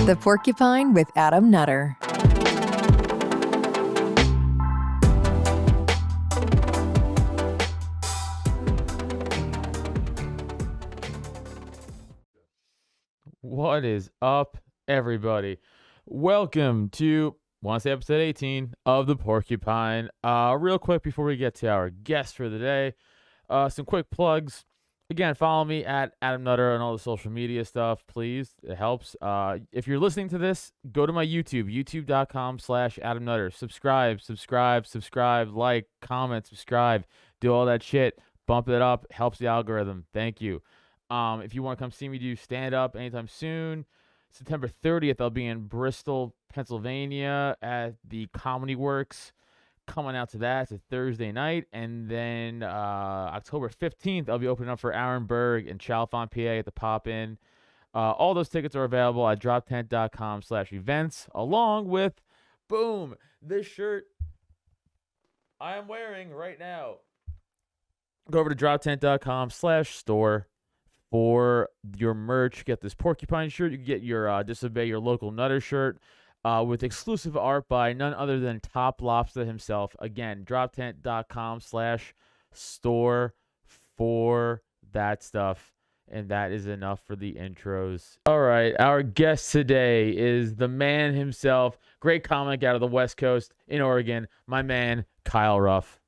The Porcupine with Adam Nutter. What is up, everybody? Welcome to, want to say episode 18 of The Porcupine. Real quick before we get to our guest for the day, some quick plugs. Again, follow me at Adam Nutter on all the social media stuff, please. It helps. If you're listening to this, go to my YouTube, youtube.com/Adam Nutter. Subscribe, like, comment, subscribe, do all that shit. Bump it up, helps the algorithm. Thank you. If you want to come see me do stand-up anytime soon, September 30th, I'll be in Bristol, Pennsylvania at the Comedy Works. Coming out to that. It's a Thursday night. And then October 15th, I'll be opening up for Aaron Berg in Chalfont, PA at the Pop-In. All those tickets are available at droptent.com/events, along with, boom, this shirt I am wearing right now. Go over to droptent.com/store for your merch. Get this Porcupine shirt. You can get your Disobey Your Local Nutter shirt. With exclusive art by none other than Top Lobster himself. Again, droptent.com/store for that stuff. And that is enough for the intros. All right, our guest today is the man himself, great comic out of the West Coast in Oregon, my man, Kyle Ruff.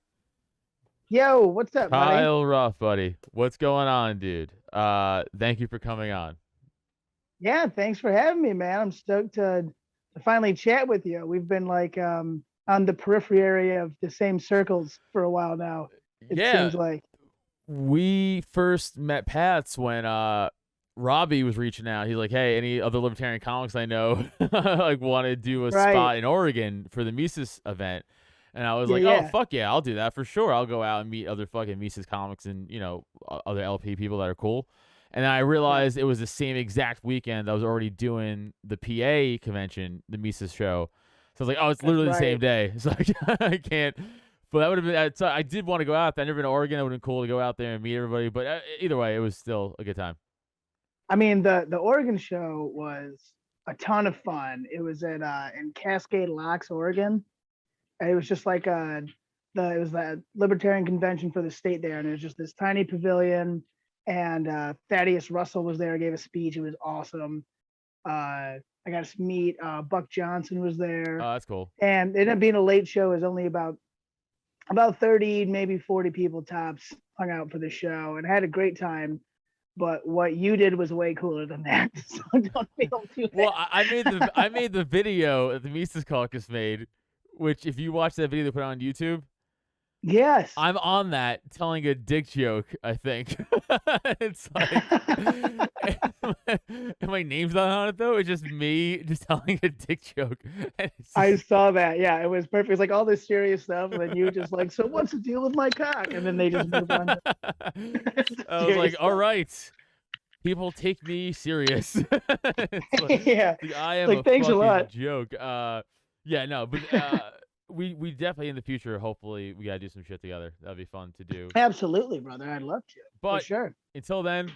Yo, what's up, buddy? Kyle Ruff, buddy. What's going on, dude? Thank you for coming on. Yeah, thanks for having me, man. I'm stoked to finally chat with you. We've been like on the periphery of the same circles for a while now. It seems like we first met Pats when Robbie was reaching out. He's like, "Hey, any other libertarian comics I know like want to do a spot in Oregon for the Mises event?" And I was like, "Oh, fuck yeah, I'll do that for sure. I'll go out and meet other fucking Mises comics and, you know, other LP people that are cool." And then I realized it was the same exact weekend I was already doing the PA convention, the Mises show. So I was like, "Oh, it's literally the same day." So I can't. But that would have been. I did want to go out there. I've never been to Oregon. It would have been cool to go out there and meet everybody. But either way, it was still a good time. I mean, the Oregon show was a ton of fun. It was at in Cascade Locks, Oregon. And it was just like it was the libertarian convention for the state there, and it was just this tiny pavilion. And Thaddeus Russell was there, gave a speech. It was awesome. I got to meet Buck Johnson was there. Oh, that's cool. And it ended up being a late show. It was only about 30, maybe 40 people tops hung out for the show, and I had a great time. But what you did was way cooler than that. So don't feel too bad. Well, I made the video that the Mises Caucus made, which if you watch that video they put on YouTube. Yes. I'm on that telling a dick joke, I think. It's like, and my name's not on it, though. It's just me just telling a dick joke. I saw that. Yeah, it was perfect. It's like all this serious stuff, and then you just like, "So what's the deal with my cock?" And then they just move on. I was like, "All right. People take me serious." Like, yeah. I am like, a thanks fucking a lot. joke. Yeah, no, but we definitely in the future, hopefully, we gotta do some shit together. That'd be fun to do. Absolutely, brother. I'd love to. But for sure. Until then,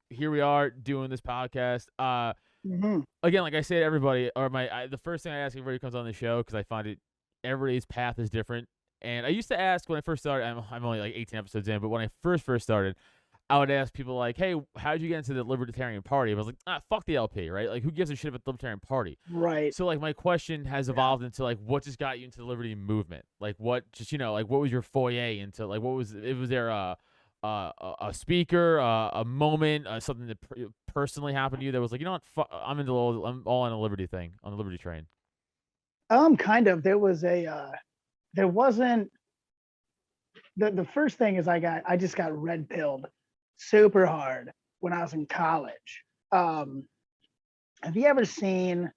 here we are doing this podcast. Mm-hmm. Again, like I say to everybody, or the first thing I ask everybody who comes on the show, because I find everybody's path is different. And I used to ask when I first started. I'm only like 18 episodes in, but when I first started, I would ask people like, "Hey, how did you get into the Libertarian Party?" I was like, fuck the LP, right? Like, who gives a shit about the Libertarian Party? Right. So, like, my question has evolved into, like, what just got you into the Liberty movement? Like, what just, you know, like, what was your foyer into, like, was there a speaker, a moment, something that personally happened to you that was like, you know what, I'm all on a Liberty thing, on the Liberty train? Kind of. There wasn't, the first thing is I just got red pilled super hard when I was in college. Have you ever seen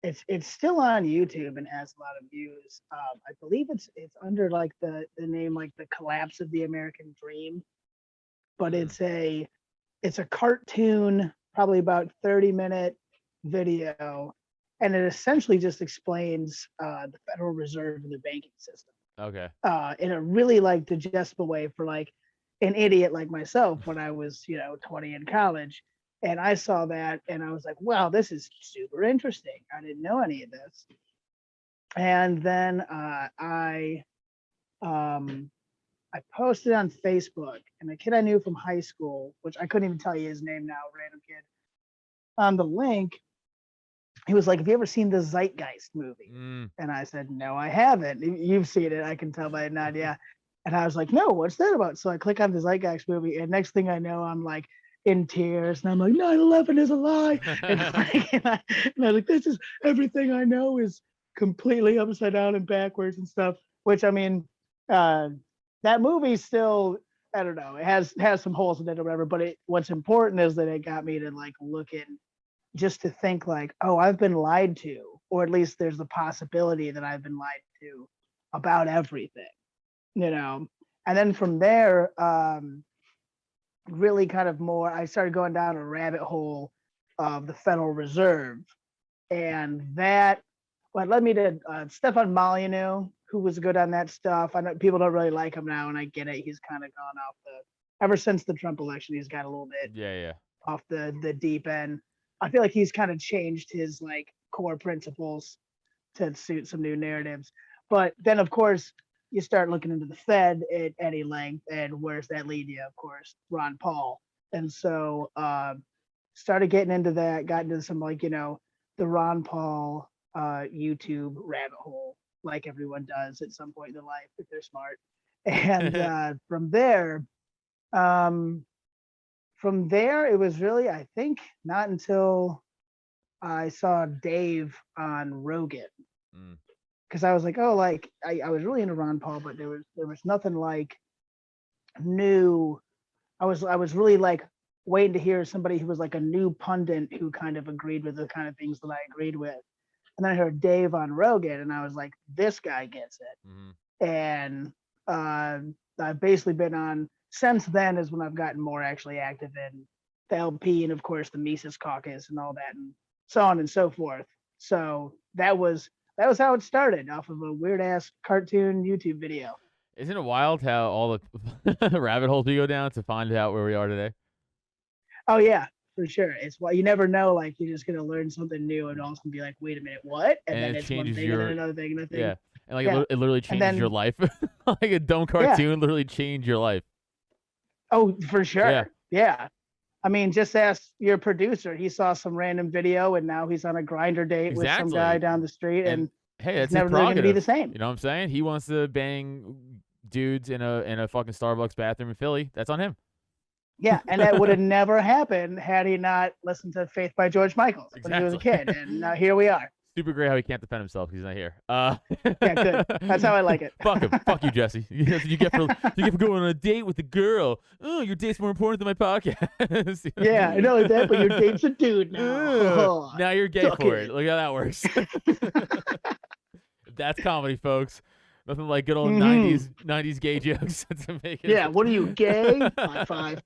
it's still on YouTube and has a lot of views. I believe it's under like the name like The Collapse of the American Dream, but it's a cartoon, probably about 30-minute video, and it essentially just explains the Federal Reserve and the banking system. Okay. In a really like digestible way for like an idiot like myself when I was 20 in college. And I saw that and I was like, wow, this is super interesting. I didn't know any of this. And then um, I posted on Facebook, and a kid I knew from high school, which I couldn't even tell you his name now, random kid, on the link, he was like, have you ever seen the Zeitgeist movie? And I said, no, I haven't. You've seen it. I can tell by a nod. Yeah. And I was like, no, what's that about? So I click on the Zeitgeist movie, and next thing I know, I'm like in tears, and I'm like, 9/11 is a lie. And, I was like, this is everything I know is completely upside down and backwards and stuff. Which I mean, that movie still, I don't know, it has some holes in it or whatever. But what's important is that it got me to like look in, just to think like, oh, I've been lied to, or at least there's the possibility that I've been lied to about everything, you know. And then from there, really kind of more, I started going down a rabbit hole of the Federal Reserve, and that what led me to Stefan Molyneux, who was good on that stuff. I know people don't really like him now, and I get it. He's kind of gone off ever since the Trump election. He's got a little bit off the deep end. I feel like he's kind of changed his like core principles to suit some new narratives. But then, of course, you start looking into the Fed at any length, and where's that lead you? Of course, Ron Paul. And so started getting into that, got into some like, the Ron Paul YouTube rabbit hole, like everyone does at some point in their life if they're smart. And from there, it was really, I think, not until I saw Dave on Rogan, because I was like, oh, like I was really into Ron Paul, but there was nothing like new. I was really like waiting to hear somebody who was like a new pundit who kind of agreed with the kind of things that I agreed with. And then I heard Dave on Rogan, and I was like, this guy gets it. And I've basically been on since then is when I've gotten more actually active in the LP and of course the Mises Caucus and all that and so on and so forth. So that was how it started, off of a weird ass cartoon YouTube video. Isn't it wild how all the rabbit holes we go down to find out where we are today? Oh yeah, for sure. It's why you never know, like you're just gonna learn something new and also be like, wait a minute, what? And then it's one thing and then another thing and another thing. Yeah. And like it literally changes your life. Like a dumb cartoon literally changed your life. Oh, for sure. Yeah. I mean, just ask your producer. He saw some random video and now he's on a grinder date with some guy down the street, and hey, that's never going to be the same. You know what I'm saying? He wants to bang dudes in a fucking Starbucks bathroom in Philly. That's on him. Yeah, and that would have never happened had he not listened to Faith by George Michael when he was a kid. And now here we are. Super great how he can't defend himself because he's not here. Yeah, good. That's how I like it. Fuck him. Fuck you, Jesse. That's what you get for going on a date with a girl. Oh, your date's more important than my podcast. Yeah, I know that, but your date's a dude now. Now you're gay for it. Look how that works. That's comedy, folks. Nothing like good old 90s gay jokes to make it. Yeah, what are you, gay? High five.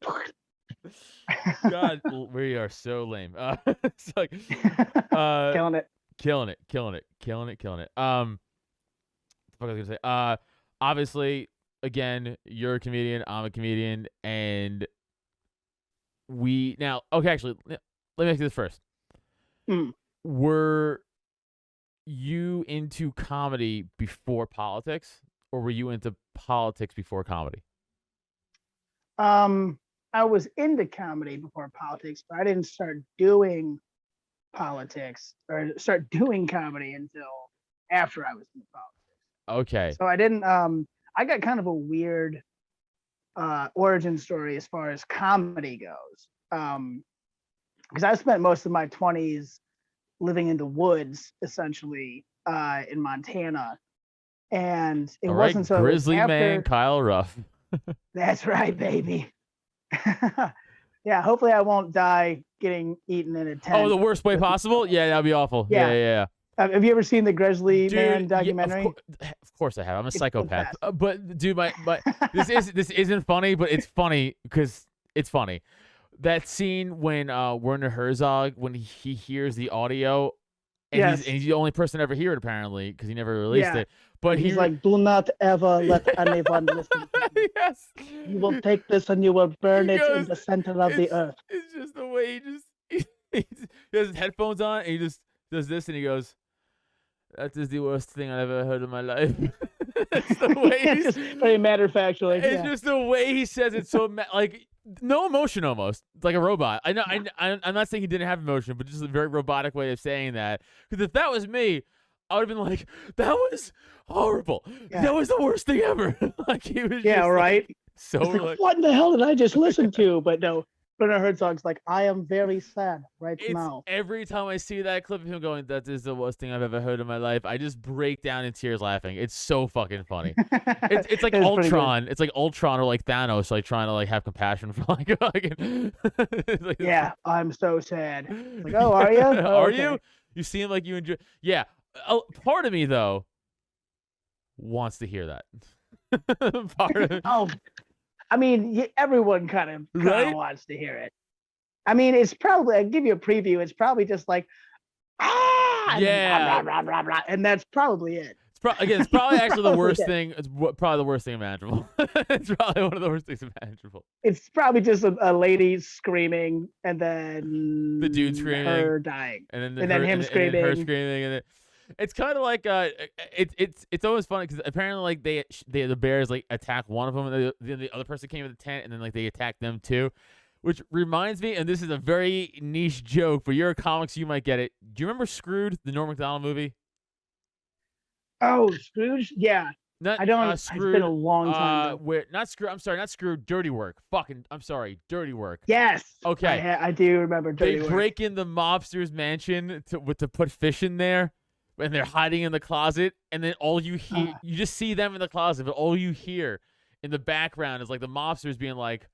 God, we are so lame. It's like, killing it. Killing it. What the fuck I was gonna say? Obviously, again, you're a comedian. I'm a comedian, and actually, let me ask you this first. Were you into comedy before politics, or were you into politics before comedy? I was into comedy before politics, but I didn't start doing politics or start doing comedy until after I was in politics. Okay. So I didn't I got kind of a weird origin story as far as comedy goes. Because I spent most of my 20s living in the woods, essentially, in Montana. And it wasn't so grizzly man Kyle Ruff. That's right, baby. Yeah, hopefully I won't die getting eaten in a tent. Oh, the worst way possible? Yeah, that'd be awful. Yeah. Have you ever seen the Grizzly Man documentary? Yeah, of course I have. I'm a psychopath. But dude, my this isn't funny, but it's funny because it's funny. That scene when Werner Herzog, when he hears the audio and Yes. he's the only person to ever hear it apparently because he never released Yeah. it. But he's like, do not ever let anyone listen to you. yes, You will take this and you will burn He it in goes, the center of the earth. It's just the way he has his headphones on and he just does this and he goes, "That is the worst thing I've ever heard in my life." It's the way It's just very matter of factually. It's just the way he says it. So like no emotion, almost like a robot. I know. I'm not saying he didn't have emotion, but just a very robotic way of saying that. Because if that was me, I would have been like, "That was horrible. Yeah. That was the worst thing ever." Like he was. Yeah, just, right. Like, so it's like, like, what in the hell did I just listen to? But no, Bernard Herzog's like, I am very sad right now. Every time I see that clip of him going, "That is the worst thing I've ever heard in my life," I just break down in tears laughing. It's so fucking funny. It's like Ultron. It's like Ultron or like Thanos, like trying to like have compassion for like. Like, yeah, I'm so sad. It's like, oh, are you? Oh, are okay. you? You seem like you enjoy. Yeah, part of me though wants to hear that. Part of me. Oh, I mean, everyone kind of Right? wants to hear it. I mean, it's probably, I'll give you a preview. It's probably just like, ah, and Yeah. then blah, blah, blah, blah, blah, and that's probably it. Again, it's probably actually the worst Yeah. thing. It's probably the worst thing imaginable. It's probably one of the worst things imaginable. It's probably just a lady screaming and then The dude screaming, her dying, and then him screaming, and her screaming, and it's kind of like it's always funny because apparently like the bears like attack one of them, and the other person came in the tent, and then like they attack them too, which reminds me, and this is a very niche joke, but you're a comic, so you might get it. Do you remember Screwed, the Norm Macdonald movie? Oh, Scrooge? Yeah. Not I don't. Screwed. It's been a long time. Where not Screwed? I'm sorry, not Screwed. Dirty Work. Fucking. I'm sorry. Dirty Work. Yes. Okay. I do remember Dirty They Work. break in the mobster's mansion to put fish in there, and they're hiding in the closet, and then all you hear, you just see them in the closet, but all you hear in the background is like the mobsters being like,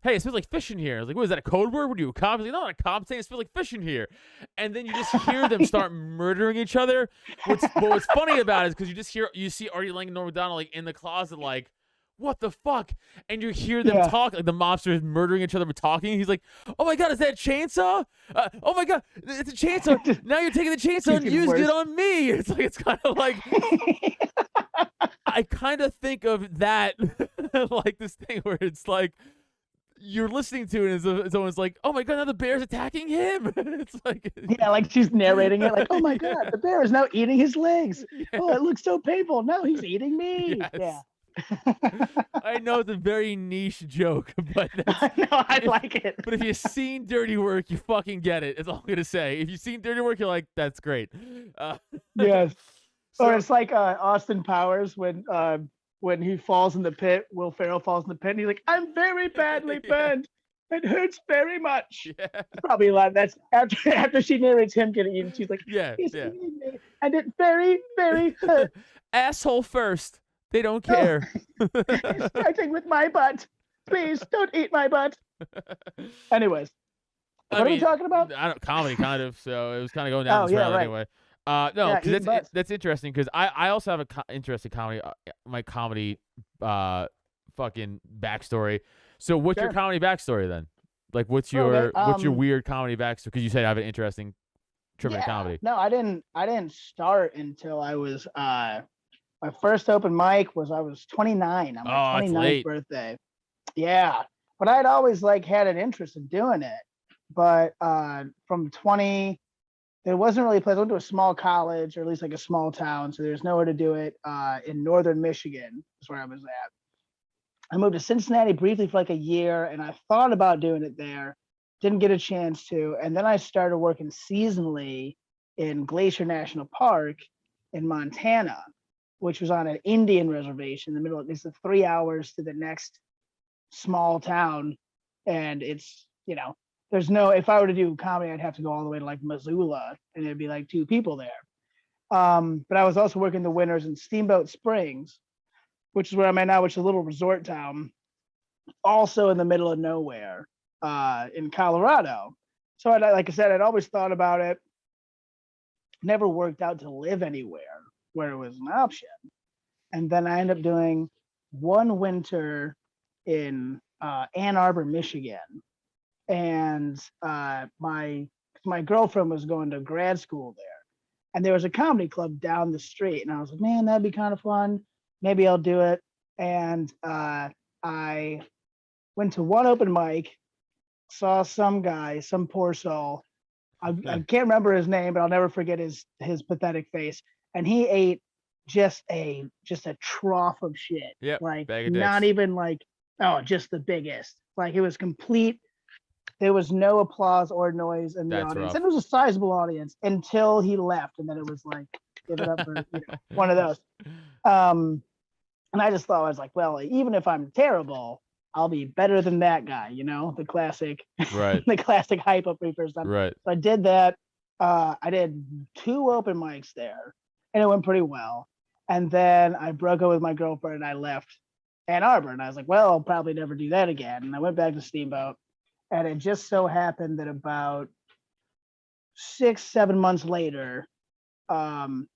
"Hey, it smells like fish in here." I was like, "What is that? A code word? What are you, a cop?" He's like, "No, not a cop. I'm saying it smells like fish in here." And then you just hear them start murdering each other. What's funny about it is because you see Artie Lang and Norm Macdonald like in the closet, like, what the fuck? And you hear them talk, like the mobsters murdering each other but talking. He's like, "Oh my god, is that a chainsaw? Oh my god, it's a chainsaw. Now you're taking the chainsaw and using it on me." It's like, it's kind of like, I kind of think of that like this thing where it's like, you're listening to it and it's almost like, "Oh my god, now the bear's attacking him." It's like, yeah, like she's narrating it, like, "Oh my god, the bear is now eating his legs. Yeah. Oh, it looks so painful. Now he's eating me." Yes. Yeah. I know it's a very niche joke, but No, I like it. but if you've seen Dirty Work, you fucking get it. That's all I'm gonna say. If you've seen Dirty Work, you're like, "That's great." Yes. So, Or it's like Austin Powers when he falls in the pit. Will Ferrell falls in the pit, and he's like, "I'm very badly burned. It hurts very much." yeah, Probably a lot. That's after she narrates him getting eaten. She's like, yeah, "He's yeah. eating me, and it very, very hurt." Asshole first. They don't care. Starting with my butt. Please don't eat my butt. Anyways, what are we talking about? I don't comedy kind of. So it was kind of going down this route anyway. No, Yeah, because that's interesting. Because I also have a interesting comedy, my comedy, fucking backstory. So what's your comedy backstory then? Like, what's your weird comedy backstory? Because you said I have an interesting trip in comedy. No, I didn't start until I was my first open mic was I was 29 on my 29th birthday. Yeah, but I'd always like had an interest in doing it. But from 20, there wasn't really a place. I went to a small college, or at least like a small town, so there's nowhere to do it. In northern Michigan is where I was at. I moved to Cincinnati briefly for like a year, and I thought about doing it there. Didn't get a chance to, and then I started working seasonally in Glacier National Park in Montana, which was on an Indian reservation in the middle of it's 3 hours to the next small town. And it's, there's no, if I were to do comedy, I'd have to go all the way to like Missoula and it'd be like 2 people there. But I was also working the winters in Steamboat Springs, which is where I'm at now, which is a little resort town, also in the middle of nowhere in Colorado. So like I said, I'd always thought about it, never worked out to live anywhere where it was an option. And then I ended up doing one winter in Ann Arbor, Michigan. And my girlfriend was going to grad school there. and there was a comedy club down the street, and I was like, man, that'd be kind of fun. Maybe I'll do it. And I went to one open mic, saw some guy, some poor soul. I can't remember his name, but I'll never forget his pathetic face. And he ate just a trough of shit. Yep, like bag of not dicks. even like, oh, just the biggest. Like it was complete. There was no applause or noise in the That's audience. rough. And it was a sizable audience until he left. And then it was like, give it up for one of those. And I just thought, I was like, well, even if I'm terrible, I'll be better than that guy, the classic, Right. the classic hype up for the first time. Right. So I did that. I did 2 open mics there, and it went pretty well. And then I broke up with my girlfriend and I left Ann Arbor. And I was like, well, I'll probably never do that again. And I went back to Steamboat. And it just so happened that about 6-7 months later, on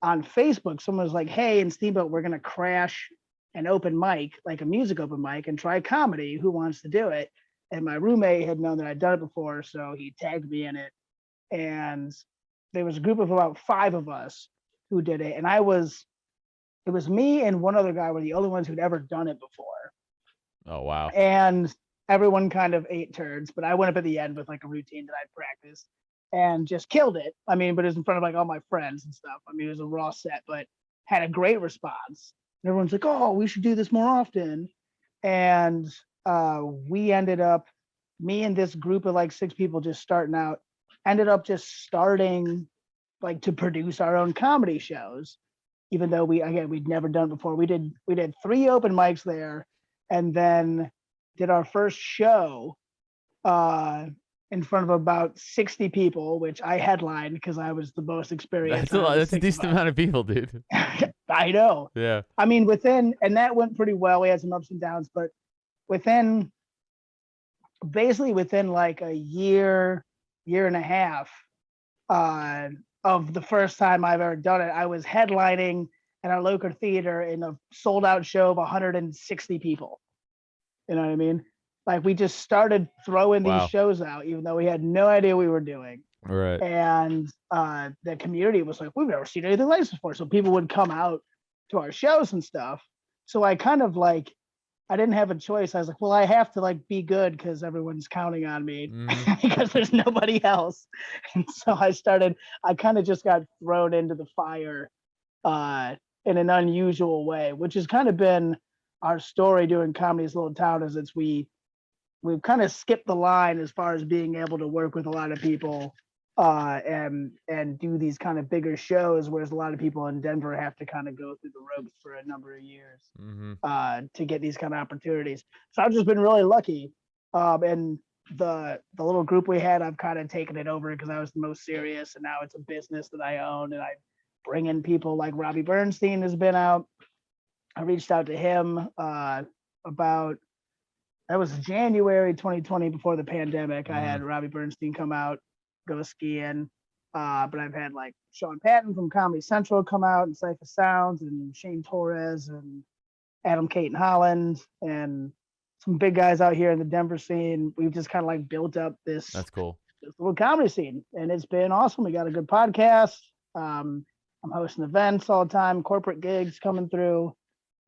Facebook, someone was like, hey, in Steamboat, we're going to crash an open mic, like a music open mic, and try comedy. Who wants to do it? And my roommate had known that I'd done it before, so he tagged me in it. And there was a group of about 5 of us who did it. And it was me and one other guy were the only ones who'd ever done it before. Oh, wow. And everyone kind of ate turds, but I went up at the end with like a routine that I'd practiced and just killed it. I mean, but it was in front of like all my friends and stuff. I mean, it was a raw set, but had a great response. And everyone's like, oh, we should do this more often. And we ended up, me and this group of like 6 people just starting out, ended up just starting like to produce our own comedy shows, even though we'd never done it before. We did 3 open mics there, and then did our first show in front of about 60 people, which I headlined because I was the most experienced. That's a decent amount of people, dude. I know. Yeah. I mean, and that went pretty well. We had some ups and downs, but within like a year and a half of the first time I've ever done it, I was headlining at our local theater in a sold out show of 160 people. You know what I mean? Like we just started throwing these shows out, even though we had no idea we were doing. Right. And the community was like, we've never seen anything like this before. So people would come out to our shows and stuff. So I kind of like, I didn't have a choice. I was like, well, I have to like be good because everyone's counting on me because there's nobody else. And so I kind of just got thrown into the fire in an unusual way, which has kind of been our story doing Comedy's Little Town. Is we've kind of skipped the line as far as being able to work with a lot of people and do these kind of bigger shows, whereas a lot of people in Denver have to kind of go through the ropes for a number of years to get these kind of opportunities. So I've just been really lucky. And the little group we had, I've kind of taken it over because I was the most serious, and now it's a business that I own, and I bring in people like Robbie Bernstein has been out. I reached out to him about, that was January 2020 before the pandemic. I had Robbie Bernstein come out, go skiing. But I've had like Sean Patton from Comedy Central come out, and Cypher Sounds, and Shane Torres, and Adam Caton Holland, and some big guys out here in the Denver scene. We've just kind of like built up this, That's cool, this little comedy scene, and it's been awesome. We got a good podcast. I'm hosting events all the time, corporate gigs coming through.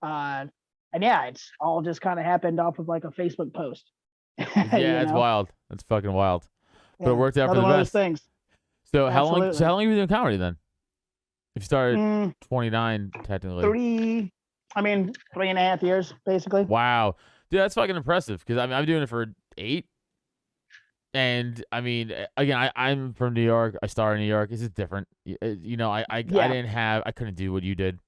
And yeah, it's all just kind of happened off of like a Facebook post. Yeah, it's wild. That's fucking wild. But it worked out for the one of best. those things. So how long have you been doing comedy then? If you started 29 technically. 3.5 years basically. Wow. Dude, that's fucking impressive because I'm doing it for 8. And I mean, again, I'm from New York. I started in New York. It's just different. I couldn't do what you did.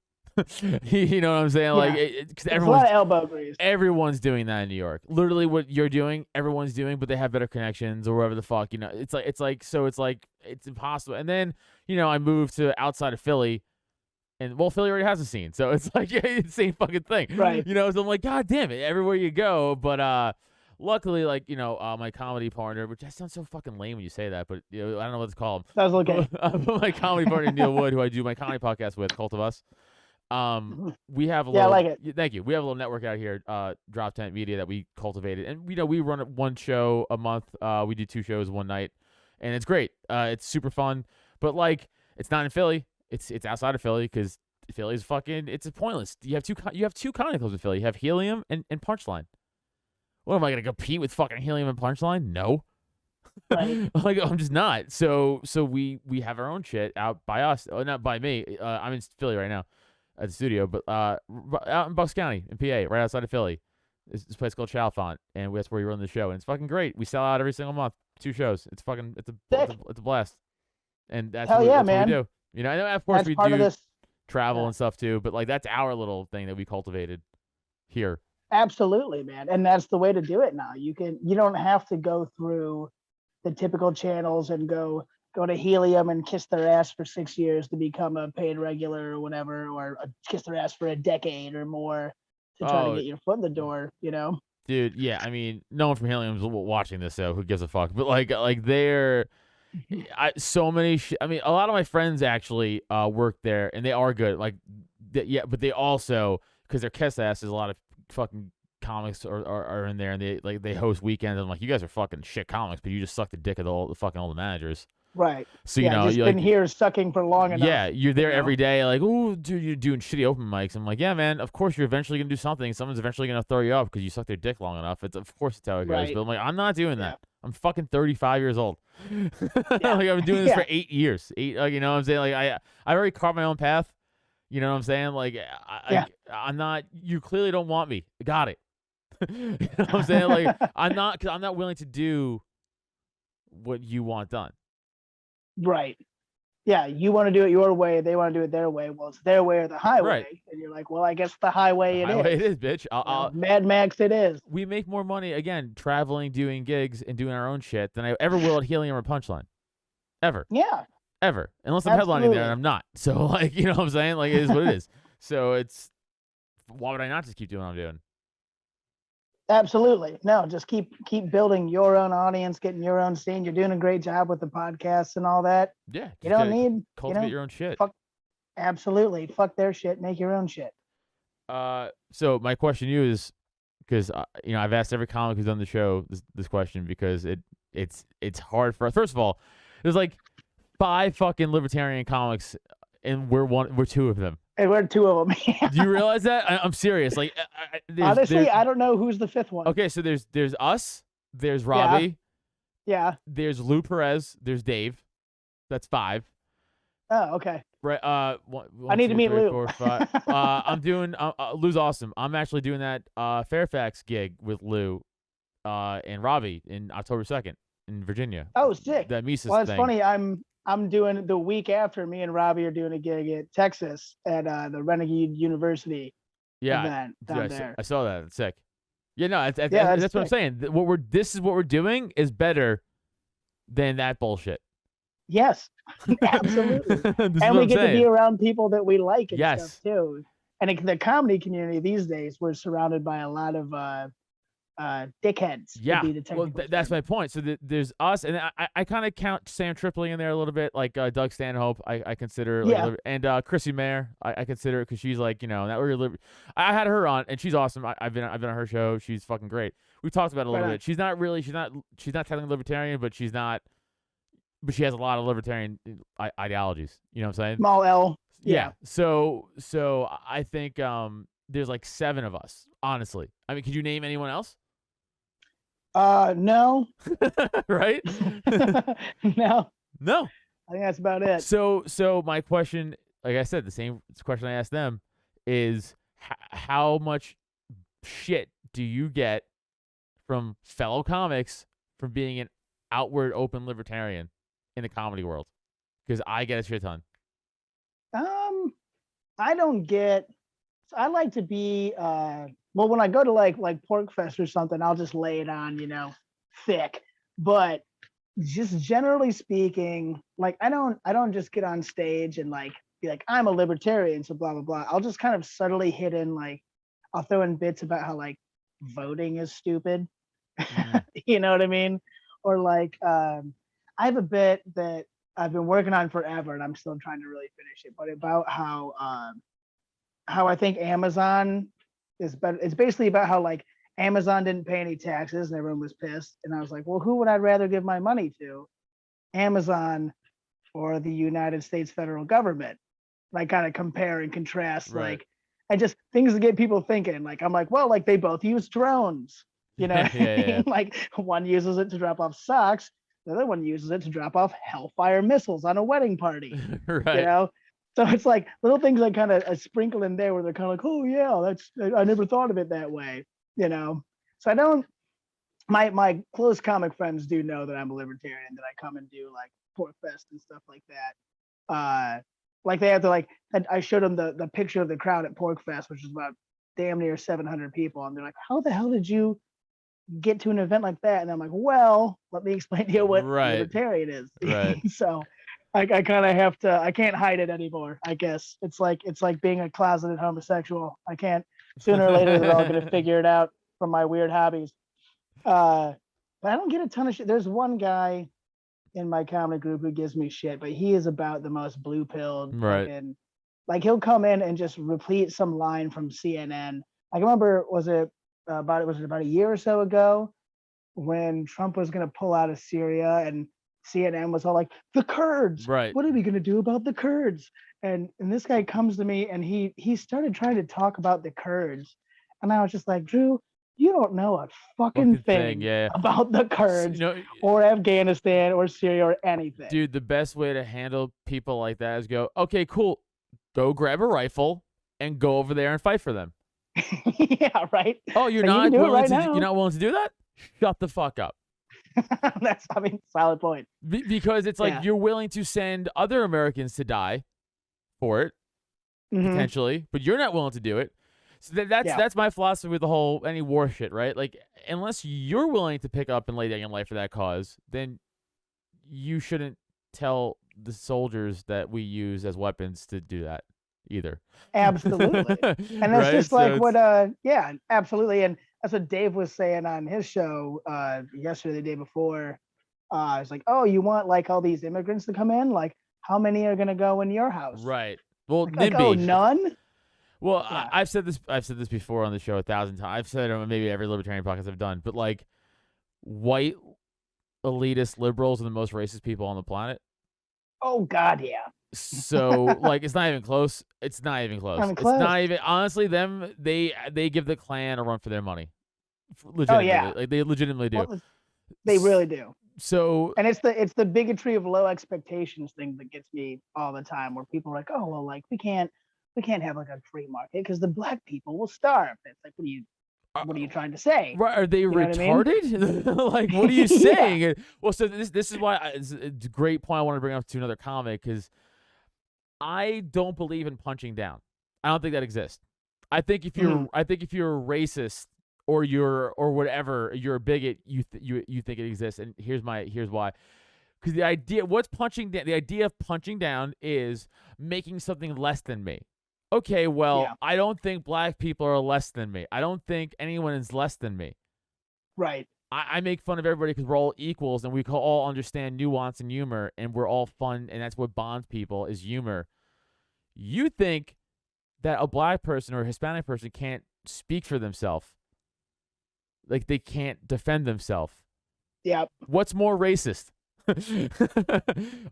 You know what I'm saying? Like, because everyone's a lot of elbow grease. Everyone's doing that in New York. Literally, what you're doing, everyone's doing, but they have better connections or whatever the fuck. You know, it's impossible. And then I moved to outside of Philly, and Philly already has a scene, so it's like it's the same fucking thing, right? So I'm like, God damn it, everywhere you go. But luckily, my comedy partner, which that sounds so fucking lame when you say that, but I don't know what to call him. That's okay. My comedy partner Neil Wood, who I do my comedy podcast with, Cult of Us. We have a little, I like it. Thank you. We have a little network out here, Drop Tent Media, that we cultivated, and we run one show a month. We do 2 shows one night, and it's great. It's super fun. But It's not in Philly. It's outside of Philly because Philly's fucking. It's pointless. You have two comedy clubs in Philly. You have Helium and Punchline. What am I gonna compete with fucking Helium and Punchline? No. Right. Like I'm just not. So we have our own shit out by us. Oh, not by me. I'm in Philly right now at the studio, but out in Bucks County in PA, right outside of Philly. This place called Chalfont, and that's where we run the show, and it's fucking great. We sell out every single month, 2 shows. It's a blast, and that's Hell what, yeah, that's man. what we do. You know, and of course That's we part do of this. travel Yeah. and stuff too, but like that's our little thing that we cultivated here. Absolutely, man. And that's the way to do it now. You don't have to go through the typical channels and go to Helium and kiss their ass for 6 years to become a paid regular or whatever, or kiss their ass for a decade or more to try to get your foot in the door, you know? Dude, yeah, I mean, no one from Helium's watching this, so who gives a fuck? But like they're, so many. I mean, a lot of my friends actually work there, and they are good. Like, yeah, but they also, because they're kiss asses, a lot of fucking comics are in there, and they host weekends. And I'm like, you guys are fucking shit comics, but you just suck the dick of the fucking all the managers. Right. So yeah, just you're been like, here sucking for long enough. yeah, you're there you know? every day. Like, oh, dude, you're doing shitty open mics. I'm like, yeah, man. Of course, you're eventually gonna do something. Someone's eventually gonna throw you up because you suck their dick long enough. Of course, it's how it goes. Right. But I'm like, I'm not doing that. Yeah. I'm fucking 35 years old. Like Yeah. I've been doing this Yeah. for 8 years. Like, you know what I'm saying? Like I already carved my own path. You know what I'm saying? Like I'm not. You clearly don't want me. Got it. You know what I'm saying? Like I'm not willing to do what you want done. Right. Yeah, you want to do it your way, they want to do it their way. Well, it's their way or the highway. Right. And you're like, well, I guess the highway It is, bitch. Mad Max it is. We make more money, again, traveling, doing gigs, and doing our own shit than I ever will at Helium or Punchline. Ever. Yeah. Ever. Unless I'm headlining Absolutely. there, and I'm not. So, like, you know what I'm saying? Like, it is what it is. So, why would I not just keep doing what I'm doing? Absolutely. No, just keep building your own audience, getting your own scene. You're doing a great job with the podcasts and all that. Yeah. You don't need cultivate your own shit. Absolutely. Fuck their shit. Make your own shit. So my question to you is, because I've asked every comic who's on the show this question, because it's hard for us. First of all, there's like 5 fucking libertarian comics, and we're 2 of them. And we're 2 of them. Do you realize that? I'm serious. Like, honestly, I don't know who's the 5th one. Okay, so there's us, there's Robbie, Yeah. there's Lou Perez, there's Dave. That's 5. Oh, okay. Right. One, I need to meet 2, 3, Lou. 4, 5. I'm doing. Lou's awesome. I'm actually doing that Fairfax gig with Lou, and Robbie in October 2nd in Virginia. Oh, sick. That Mises Well, it's thing. funny. I'm doing the week after. Me and Robbie are doing a gig at Texas at the Renegade University event down there. I saw that. It's sick. Yeah, no, that's sick. what I'm saying. This is what we're doing is better than that bullshit. Yes, absolutely. And we get to be around people that we like and stuff too. And the comedy community these days, we're surrounded by a lot of dickheads. Yeah, well, that's my point. So there's us, and I kind of count Sam Tripoli in there a little bit, like Doug Stanhope. I consider, and Chrissy Mayer. I consider, because she's like, that we're I had her on, and she's awesome. I've been on her show. She's fucking great. We talked about it a little bit. She's not technically libertarian, but she's not. But she has a lot of libertarian ideologies. You know what I'm saying? Small L. Yeah. So I think there's like 7 of us. Honestly, I mean, could you name anyone else? No. Right? No. I think that's about it. So my question, like I said, the same question I asked them is, how much shit do you get from fellow comics for being an outward open libertarian in the comedy world? Because I get a shit ton. I don't get. I like to be. Well, when I go to like Pork Fest or something, I'll just lay it on, thick. But just generally speaking, like I don't just get on stage and like be like, I'm a libertarian, so blah blah blah. I'll just kind of subtly hit in, like, I'll throw in bits about how like voting is stupid. You know what I mean? Or like I have a bit that I've been working on forever and I'm still trying to really finish it, but about how I think Amazon is better. It's basically about how like Amazon didn't pay any taxes and everyone was pissed. And I was like, well, who would I rather give my money to? Amazon for the United States federal government. And I kind of compare and contrast, Right. like, and just things that get people thinking. Like, I'm like, well, like they both use drones. You know what I Yeah, yeah. mean? Like, one uses it to drop off socks, the other one uses it to drop off Hellfire missiles on a wedding party. You Right. know? So it's like little things I kind of sprinkle in there where they're kind of like, oh yeah, I never thought of it that way. You know? So I don't. My close comic friends do know that I'm a libertarian, that I come and do like Pork Fest and stuff like that. Like they have to like, I showed them the picture of the crowd at Pork Fest, which is about damn near 700 people, and they're like, how the hell did you get to an event like that? And I'm like, well, let me explain to you what Right. libertarian is. Right. So I kind of have to, I can't hide it anymore. I guess it's like being a closeted homosexual. I can't. Sooner or later they're all gonna figure it out from my weird hobbies. But I don't get a ton of shit. There's one guy in my comedy group who gives me shit, but he is about the most blue pilled Right. fucking, like he'll come in and just repeat some line from CNN. I remember, was it about a year or so ago when Trump was gonna pull out of Syria, and CNN was all like, the Kurds, Right. what are we gonna do about the Kurds? And this guy comes to me and he started trying to talk about the Kurds, and I was just like, Drew, you don't know a fucking thing Yeah. about the Kurds You know, or Afghanistan or Syria or anything. dude, the best way to handle people like that is go, okay, cool, go grab a rifle and go over there and fight for them. Yeah, right. Oh, you're So you not can do it willing right to now. you're not willing to do that? Shut the fuck up. That's, I mean, solid point. Because it's like Yeah. you're willing to send other Americans to die for it, Mhm. potentially, but you're not willing to do it. So Yeah. that's my philosophy with the whole any war shit, right? Like, unless you're willing to pick up and lay down your life for that cause, then you shouldn't tell the soldiers that we use as weapons to do that either. Absolutely. And that's Right? just So like it's- what yeah, absolutely. And that's what Dave was saying on his show yesterday, the day before. It's like, oh, you want like all these immigrants to come in? Like, how many are gonna go in your house? right. Well, Like, oh, NIMBY. none? Well, Yeah. I've said this before on the show 1,000 times. I've said it on maybe every libertarian podcast I've done, but like, white elitist liberals are the most racist people on the planet. Oh God, yeah. So like, it's not even close. It's not even close. Not even It's close. not even, honestly, them, they give the Klan a run for their money. Oh Legitimately. yeah. Like, they legitimately do. Well, they really do. So And it's the bigotry of low expectations thing that gets me all the time, where people are like, oh well, like we can't have like a free market because the black people will starve. It's like, what are you trying to say? right, are they know what I mean? retarded? Like, what are you Yeah. saying? Well, so this is why it's a great point I want to bring up to another comic, because I don't believe in punching down. I don't think that exists. I think if you're a racist or whatever, you're a bigot, you think it exists, and here's why. Because the idea of punching down is making something less than me. Okay, well, Yeah. I don't think black people are less than me. I don't think anyone is less than me. Right. I make fun of everybody because we're all equals and we can all understand nuance and humor, and we're all fun, and that's what bonds people is humor. You think that a black person or a Hispanic person can't speak for themselves, like they can't defend themselves. Yep. What's more racist?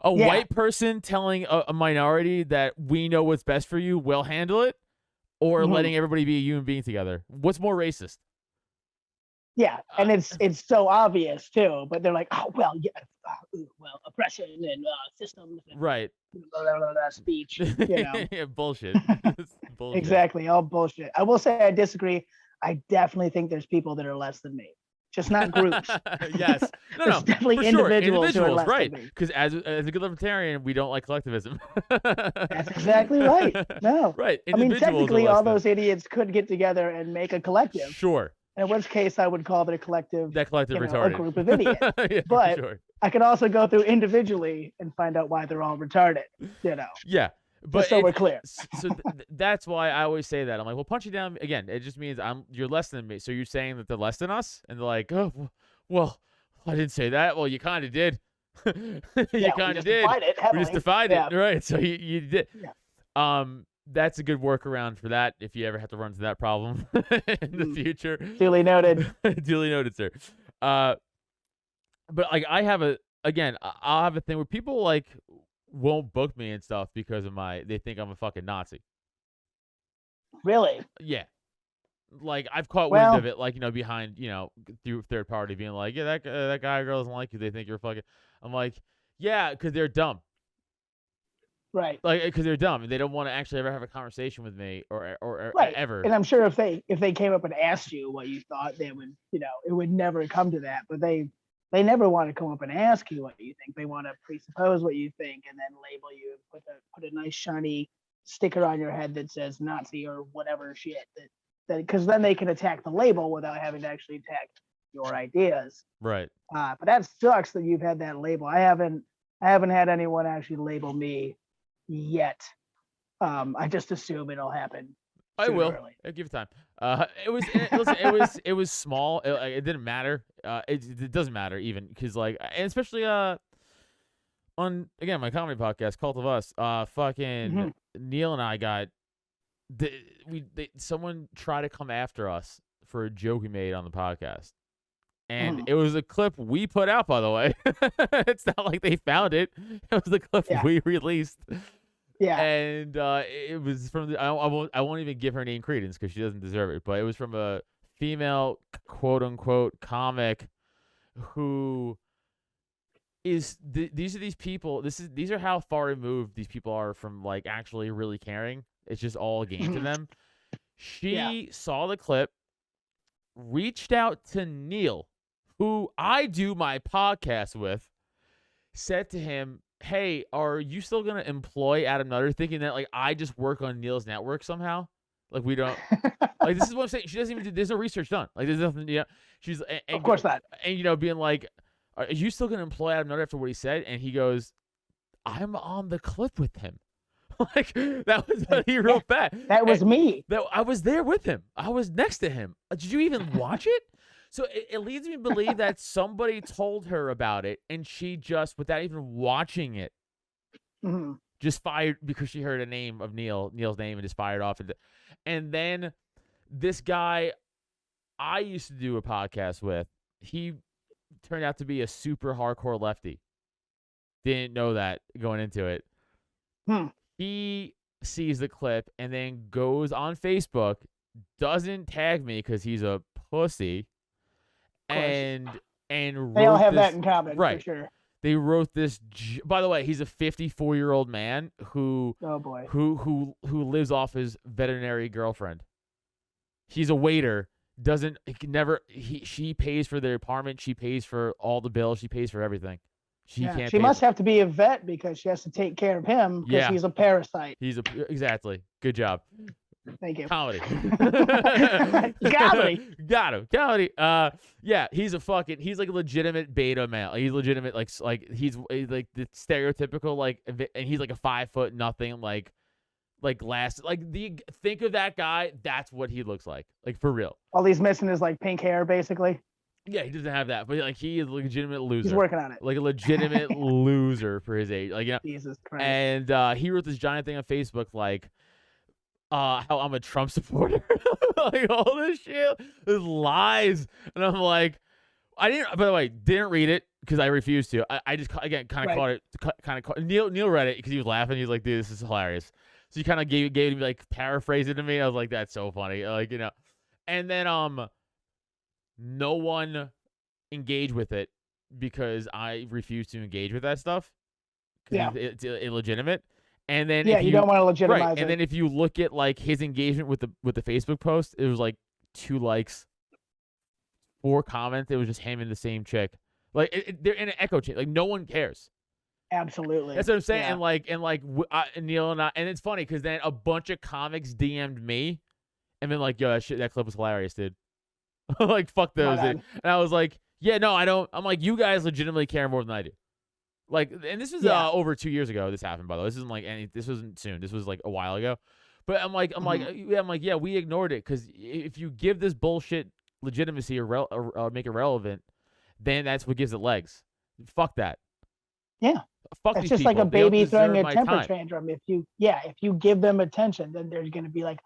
A white person telling a minority that we know what's best for you, we'll handle it, or Mhm. letting everybody be a human being together? What's more racist? Yeah, and it's so obvious too. But they're like, oh well, yeah, well, oppression and systems and Right. blah, blah, blah, blah, speech. You know. Yeah, bullshit. It's bullshit. Exactly, all bullshit. I will say I disagree. I definitely think there's people that are less than me, just not groups. Yes. No, There's definitely for sure. individuals who are less right. than me. Because as a good libertarian, we don't like collectivism. That's exactly right. No. Right. I mean, Individuals are technically, less all than. those idiots could get together and make a collective. Sure. In which case, I would call it a collective, That collective a retarded. group of idiots. Yeah, But for sure. I could also go through individually and find out why they're all retarded. You know, Yeah. But just so we're clear. so that's why I always say that. I'm like, well, punching down again. It just means you're less than me. So you're saying that they're less than us, and they're like, oh, well, I didn't say that. Well, you kind of did. You kind of did. We just defied it, right? So you did. Yeah. That's a good workaround for that if you ever have to run into that problem in the future. Duly noted. Duly noted, sir. But like I'll have a thing where people like won't book me and stuff because of they think I'm a fucking Nazi. Really? Yeah. Like, I've caught wind Well, of it, like, behind, through third party being like, yeah, that guy or girl doesn't like you. They think you're fucking. I'm like, yeah, because they're dumb. right. Like, because they're dumb and they don't want to actually ever have a conversation with me or Right. ever. And I'm sure if they came up and asked you what you thought, they would, it would never come to that. But they never want to come up and ask you what you think. They want to presuppose what you think and then label you, put a nice shiny sticker on your head that says Nazi or whatever shit. Because then they can attack the label without having to actually attack your ideas. Right. But that sucks that you've had that label. I haven't had anyone actually label me yet. I just assume it'll happen. I will. I'll give it time. It was small. It didn't matter. It doesn't matter even because and especially on again my comedy podcast, Cult of Us. Fucking Neil and I got someone tried to come after us for a joke we made on the podcast, and it was a clip we put out. By the way, it's not like they found it. It was the clip we released. Yeah. And it was from I won't even give her name credence because she doesn't deserve it. But it was from a female quote unquote comic who is these are these people. These are how far removed these people are from like actually really caring. It's just all a game to them. She saw the clip, reached out to Neil, who I do my podcast with, said to him, hey, are you still going to employ Adam Nutter, thinking that, like, I just work on Neil's network somehow? Like, we don't. Like, this is what I'm saying. She doesn't even there's no research done. Like, there's nothing, She's, of course not. And, being like, are you still going to employ Adam Nutter after what he said? And he goes, I'm on the clip with him. Like, that was what he wrote back. That was me. I was there with him. I was next to him. Did you even watch it? So it leads me to believe that somebody told her about it, and she just, without even watching it, just fired because she heard a name of Neil's name, and just fired off. And then this guy I used to do a podcast with, he turned out to be a super hardcore lefty. Didn't know that going into it. He sees the clip and then goes on Facebook, doesn't tag me because he's a pussy. And they all have that in common, right? For sure. They wrote this. By the way, he's a 54-year-old man who lives off his veterinary girlfriend. He's a waiter. She pays for their apartment. She pays for all the bills. She pays for everything. She must have to be a vet because she has to take care of him because he's a parasite. Exactly. Good job. Thank you. Comedy. Got him. Comedy. He's like a legitimate beta male. He's legitimate, he's like the stereotypical, and he's like a 5 foot nothing, like glass. Think of that guy. That's what he looks like for real. All he's missing is like pink hair, basically. Yeah, he doesn't have that, but he is a legitimate loser. He's working on it. Like a legitimate loser for his age. Jesus Christ. And he wrote this giant thing on Facebook, how I'm a Trump supporter, all this shit, this lies, and I'm like, I didn't. By the way, didn't read it because I refused to. I just caught it. Neil read it because he was laughing. He's like, dude, this is hilarious. So he kind of gave it me, paraphrased it to me. I was like, that's so funny, And then no one engaged with it because I refused to engage with that stuff. Yeah, it's illegitimate. And then you don't want to legitimize it. And then if you look at his engagement with the Facebook post, it was 2 likes, 4 comments. It was just him and the same chick. They're in an echo chamber. No one cares. Absolutely. That's what I'm saying. Yeah. And Neil and I, and it's funny because then a bunch of comics DM'd me, and been like, "Yo, that clip was hilarious, dude." Fuck those. And I was like, "Yeah, no, I don't." I'm like, "You guys legitimately care more than I do." And this was over 2 years ago. This happened, by the way. This isn't this wasn't soon. This was a while ago. But I'm like, yeah, we ignored it because if you give this bullshit legitimacy or make it relevant, then that's what gives it legs. Fuck that. Yeah. Fuck it's these just people. Like a baby throwing a temper time. tantrum. If you give them attention, then they're going to be like,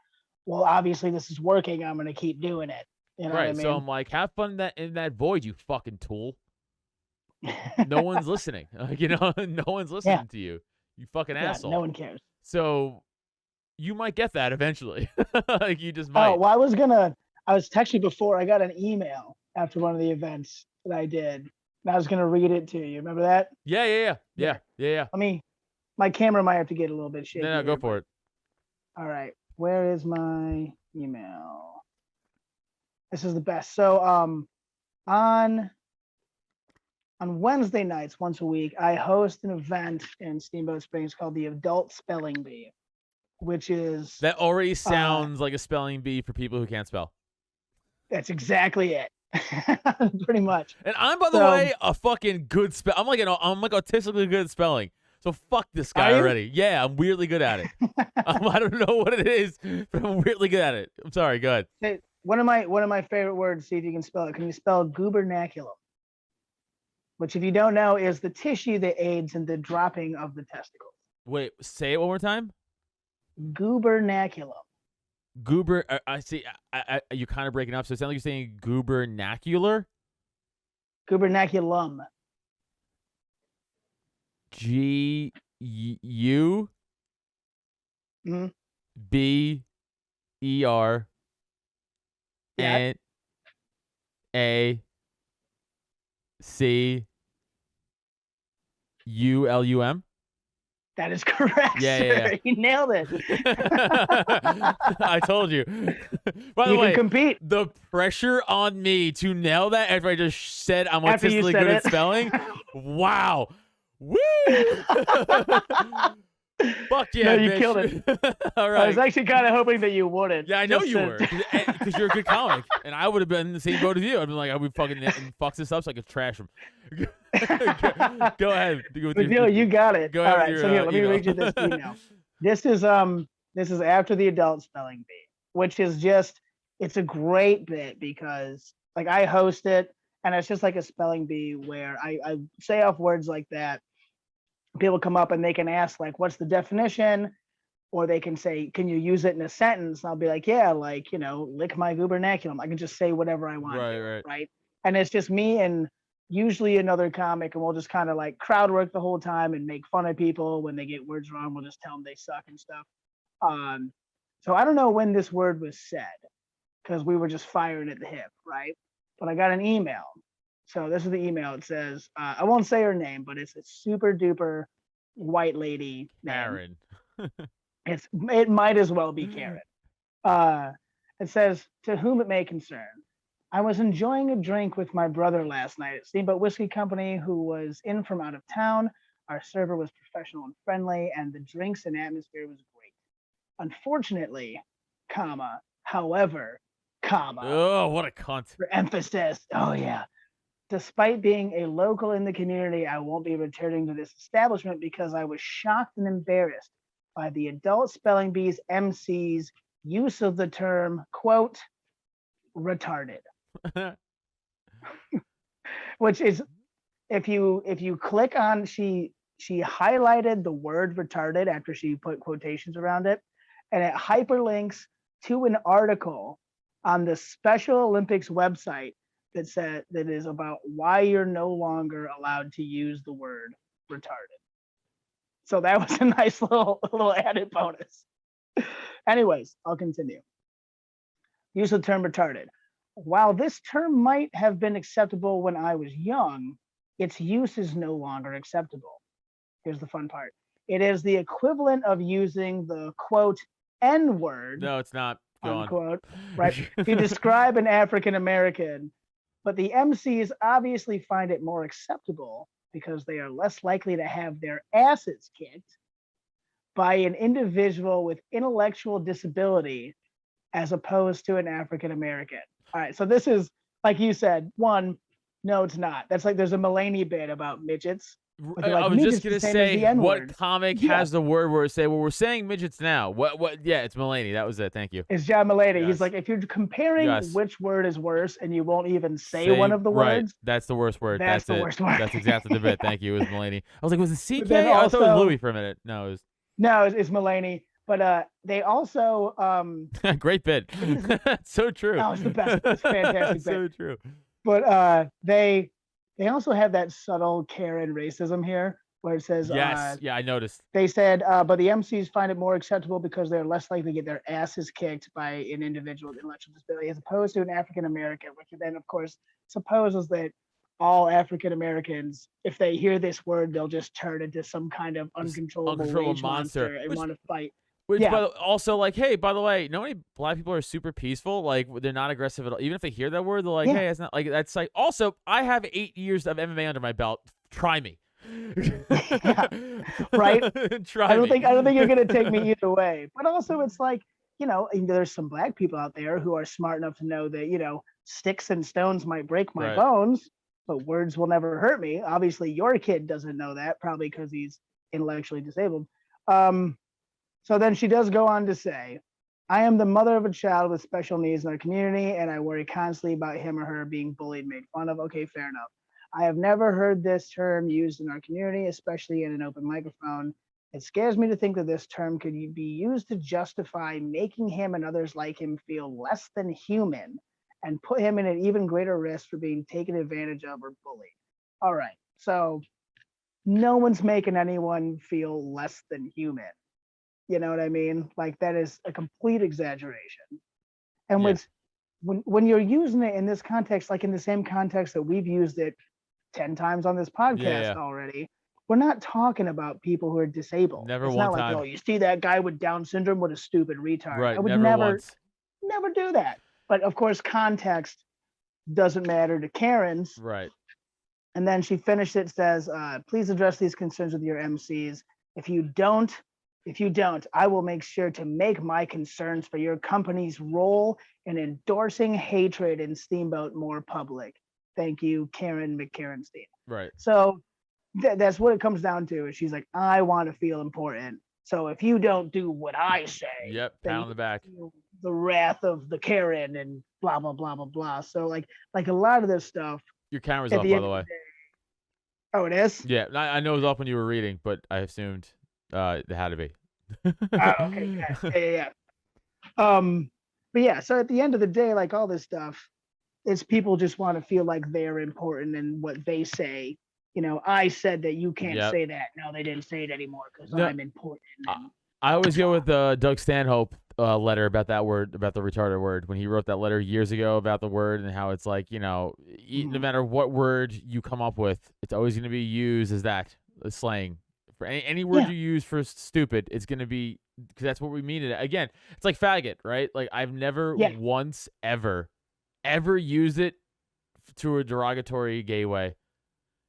well, obviously this is working. I'm going to keep doing it. You know right. What I mean? So I'm like, have fun in that void, you fucking tool. No one's listening. No one's listening to you. You fucking Yeah, asshole. no one cares. So you might get that eventually. Like you just might. Oh, well, I was texting before. I got an email after one of the events that I did. And I was gonna read it to you. Remember that? Yeah. Let me. My camera might have to get a little bit shaky. No, go for it. All right. Where is my email? This is the best. So on Wednesday nights, once a week, I host an event in Steamboat Springs called the Adult Spelling Bee, which is That already sounds like a spelling bee for people who can't spell. that's exactly it. Pretty much. And I'm, by the way, a fucking good spell. I'm like autistically good at spelling. So fuck this guy already. Yeah, I'm weirdly good at it. I don't know what it is, but I'm weirdly good at it. I'm sorry. Go ahead. Hey, one of my favorite words. See if you can spell it. Can you spell gubernaculum? Which, if you don't know, is the tissue that aids in the dropping of the testicles. Wait, say it one more time. Gubernaculum. Goober. I see. You're kind of breaking up. So it sounds like you're saying gubernacular. Gubernaculum. G U B E R N A C U L U M. That is correct, Yeah, sir. yeah. You nailed it. I told you. By the You way, can compete. the pressure on me to nail that after I just said I'm After you autistically said good it. at spelling. Wow. Woo! Fuck yeah, No, you bitch. killed it. All right. I was actually kind of hoping that you wouldn't. Yeah, I know Just you to- were, because you're a good comic, and I would have been in the same boat as you. I'd been like, I would fucking fuck this up so I could trash him. Go ahead. You got it. Go All ahead right, with so your, here, let me email. read you this email. This is after the Adult Spelling Bee, which is just, it's a great bit because like I host it, and it's just like a spelling bee where I say off words like that. People come up and they can ask like, what's the definition? Or they can say, can you use it in a sentence? And I'll be like, yeah, like, lick my gubernaculum. I can just say whatever I want. Right. And it's just me and usually another comic, and we'll just kind of like crowd work the whole time and make fun of people when they get words wrong. We'll just tell them they suck and stuff. So I don't know when this word was said because we were just firing at the hip, right? But I got an email. So this is the email. It says, I won't say her name, but it's a super duper white lady name. Karen. It might as well be Karen. It says, to whom it may concern. I was enjoying a drink with my brother last night at Steamboat Whiskey Company, who was in from out of town. Our server was professional and friendly, and the drinks and atmosphere was great. Unfortunately, however, Oh, what a cunt. for emphasis. Oh, yeah. Despite being a local in the community, I won't be returning to this establishment because I was shocked and embarrassed by the Adult Spelling Bee's MC's use of the term, quote, retarded. Which is, if you click on, she highlighted the word retarded after she put quotations around it, and it hyperlinks to an article on the Special Olympics website that is about why you're no longer allowed to use the word retarded. So that was a nice little added bonus. Anyways, I'll continue. Use of the term retarded. While this term might have been acceptable when I was young, its use is no longer acceptable. Here's the fun part. It is the equivalent of using the quote N word. No, it's not. Go unquote, right, to describe an African American. But the MCs obviously find it more acceptable because they are less likely to have their asses kicked by an individual with intellectual disability as opposed to an African American. All right, so this is, like you said, no, it's not. That's like there's a Mulaney bit about midgets. I was just gonna say, what comic has the word where it say, well, we're saying midgets now. What? Yeah, it's Mulaney. That was it. Thank you. It's John Mulaney. Yes. He's like, if you're comparing which word is worse, and you won't even say one of the words, that's the worst word. That's the it. worst word. That's exactly the bit. Thank you. It was Mulaney. I was like, was it CK? I thought it was Louis for a minute. No, it was. No, it's Mulaney. But they also great bit. So true. No, it's the best. It's fantastic. So true. But they also have that subtle Karen racism here, where it says, Yes. Yeah, I noticed. they said, but the MCs find it more acceptable because they're less likely to get their asses kicked by an individual with intellectual disability as opposed to an African American, which then, of course, supposes that all African Americans, if they hear this word, they'll just turn into some kind of uncontrollable rage monster and want to fight. Which, Yeah. also, like, hey, by the way, many black people are super peaceful. Like, they're not aggressive at all. Even if they hear that word, they're like, Yeah. hey, it's not like that's like. Also, I have 8 years of MMA under my belt. Try me. Right? Try I don't me. think you're gonna take me either way. But also, it's like, there's some black people out there who are smart enough to know that sticks and stones might break my Right. bones, but words will never hurt me. Obviously, your kid doesn't know that, probably because he's intellectually disabled. So then she does go on to say, I am the mother of a child with special needs in our community, and I worry constantly about him or her being bullied, made fun of. Okay, fair enough. I have never heard this term used in our community, especially in an open microphone. It scares me to think that this term could be used to justify making him and others like him feel less than human and put him in an even greater risk for being taken advantage of or bullied. All right, so no one's making anyone feel less than human. You know what I mean? Like, that is a complete exaggeration. And Yeah. when you're using it in this context, like in the same context that we've used it 10 times on this podcast already, we're not talking about people who are disabled. Never it's one not time. like, oh, you see that guy with Down syndrome, what a stupid retard. Right. I would never once. never do that. But of course, context doesn't matter to Karen's. Right. And then she finished it, says, please address these concerns with your MCs. If you don't, I will make sure to make my concerns for your company's role in endorsing hatred in Steamboat more public. Thank you, Karen McKarenstein. Right. So that's what it comes down to. Is she's like, I want to feel important. So if you don't do what I say, Yep. then Pound on the back. you feel the wrath of the Karen and blah blah blah blah blah. So like a lot of this stuff. Your camera's at off, the by end the of way. the day- Oh, it is. Yeah, I know it was off when you were reading, but I assumed it had to be. Oh, okay. Yeah. But yeah, so at the end of the day, like all this stuff, it's people just want to feel like they're important and what they say. I said that you can't Yep. say that. No, they didn't say it anymore because No. I'm important. And I always go with the Doug Stanhope letter about that word, about the retarded word, when he wrote that letter years ago about the word and how it's like, no matter what word you come up with, it's always going to be used as that, as slang. For any word you use for stupid, it's going to be, because that's what we mean it. Again, it's like faggot, right? Like, I've never once ever used it to a derogatory gay way.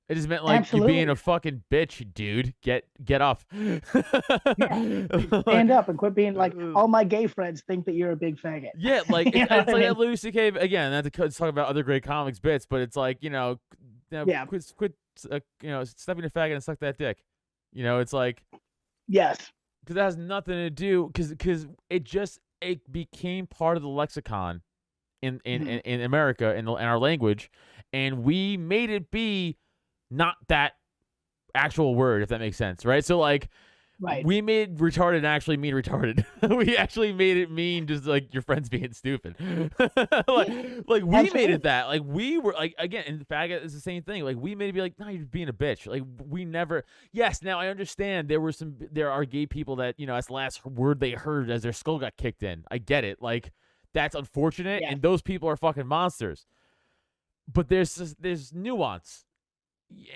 It just meant like you being a fucking bitch, dude. Get up. Stand up and quit being like, all my gay friends think that you're a big faggot. Yeah, like You it's know like what I that Louis C.K. Again, not to talk about other great comics bits, but it's like quit stepping a faggot and suck that dick. It's like, yes, because that has nothing to do, because it became part of the lexicon in America in our language, and we made it be not that actual word, if that makes sense, right? So like, we made retarded actually mean retarded. We actually made it mean just like your friends being stupid. like we made it that. Like, we were like, again, and faggot is the same thing. Like, we made it be like, no, you're being a bitch. Like, we never. Yes, now I understand there are gay people that that's the last word they heard as their skull got kicked in. I get it. Like, that's unfortunate, and those people are fucking monsters. But there's nuance.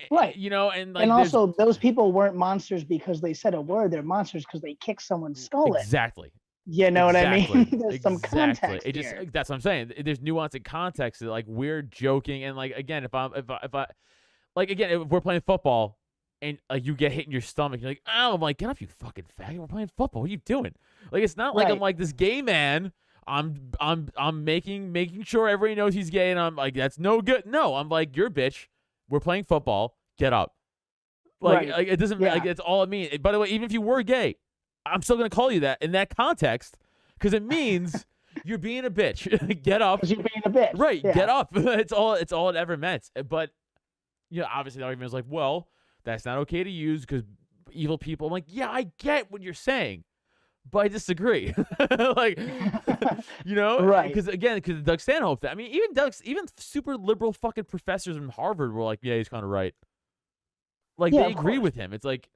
Right. And like, and also those people weren't monsters because they said a word. They're monsters because they kicked someone's skull in. Exactly. You know what I mean? There's some context here. That's what I'm saying. There's nuance and context. Like, we're joking, and like, again, if we're playing football and like you get hit in your stomach, you're like, oh, I'm like, get up, you fucking faggot. We're playing football. What are you doing? Like, it's not like I'm like this gay man. I'm making sure everybody knows he's gay, and I'm like, that's no good. No, I'm like, you're a bitch. We're playing football. Get up. Like, it doesn't. Like, that's all it means. By the way, even if you were gay, I'm still gonna call you that in that context, because it means you're being a bitch. Get up. You're being a bitch. Right. Yeah. Get up. It's all it ever meant. But obviously the argument is like, well, that's not okay to use because evil people. I'm like, yeah, I get what you're saying, but I disagree. Like, right? Because Doug Stanhope. I mean, even super liberal fucking professors from Harvard were like, yeah, he's kind of right. like Yeah, they of agree course. with him. It's like,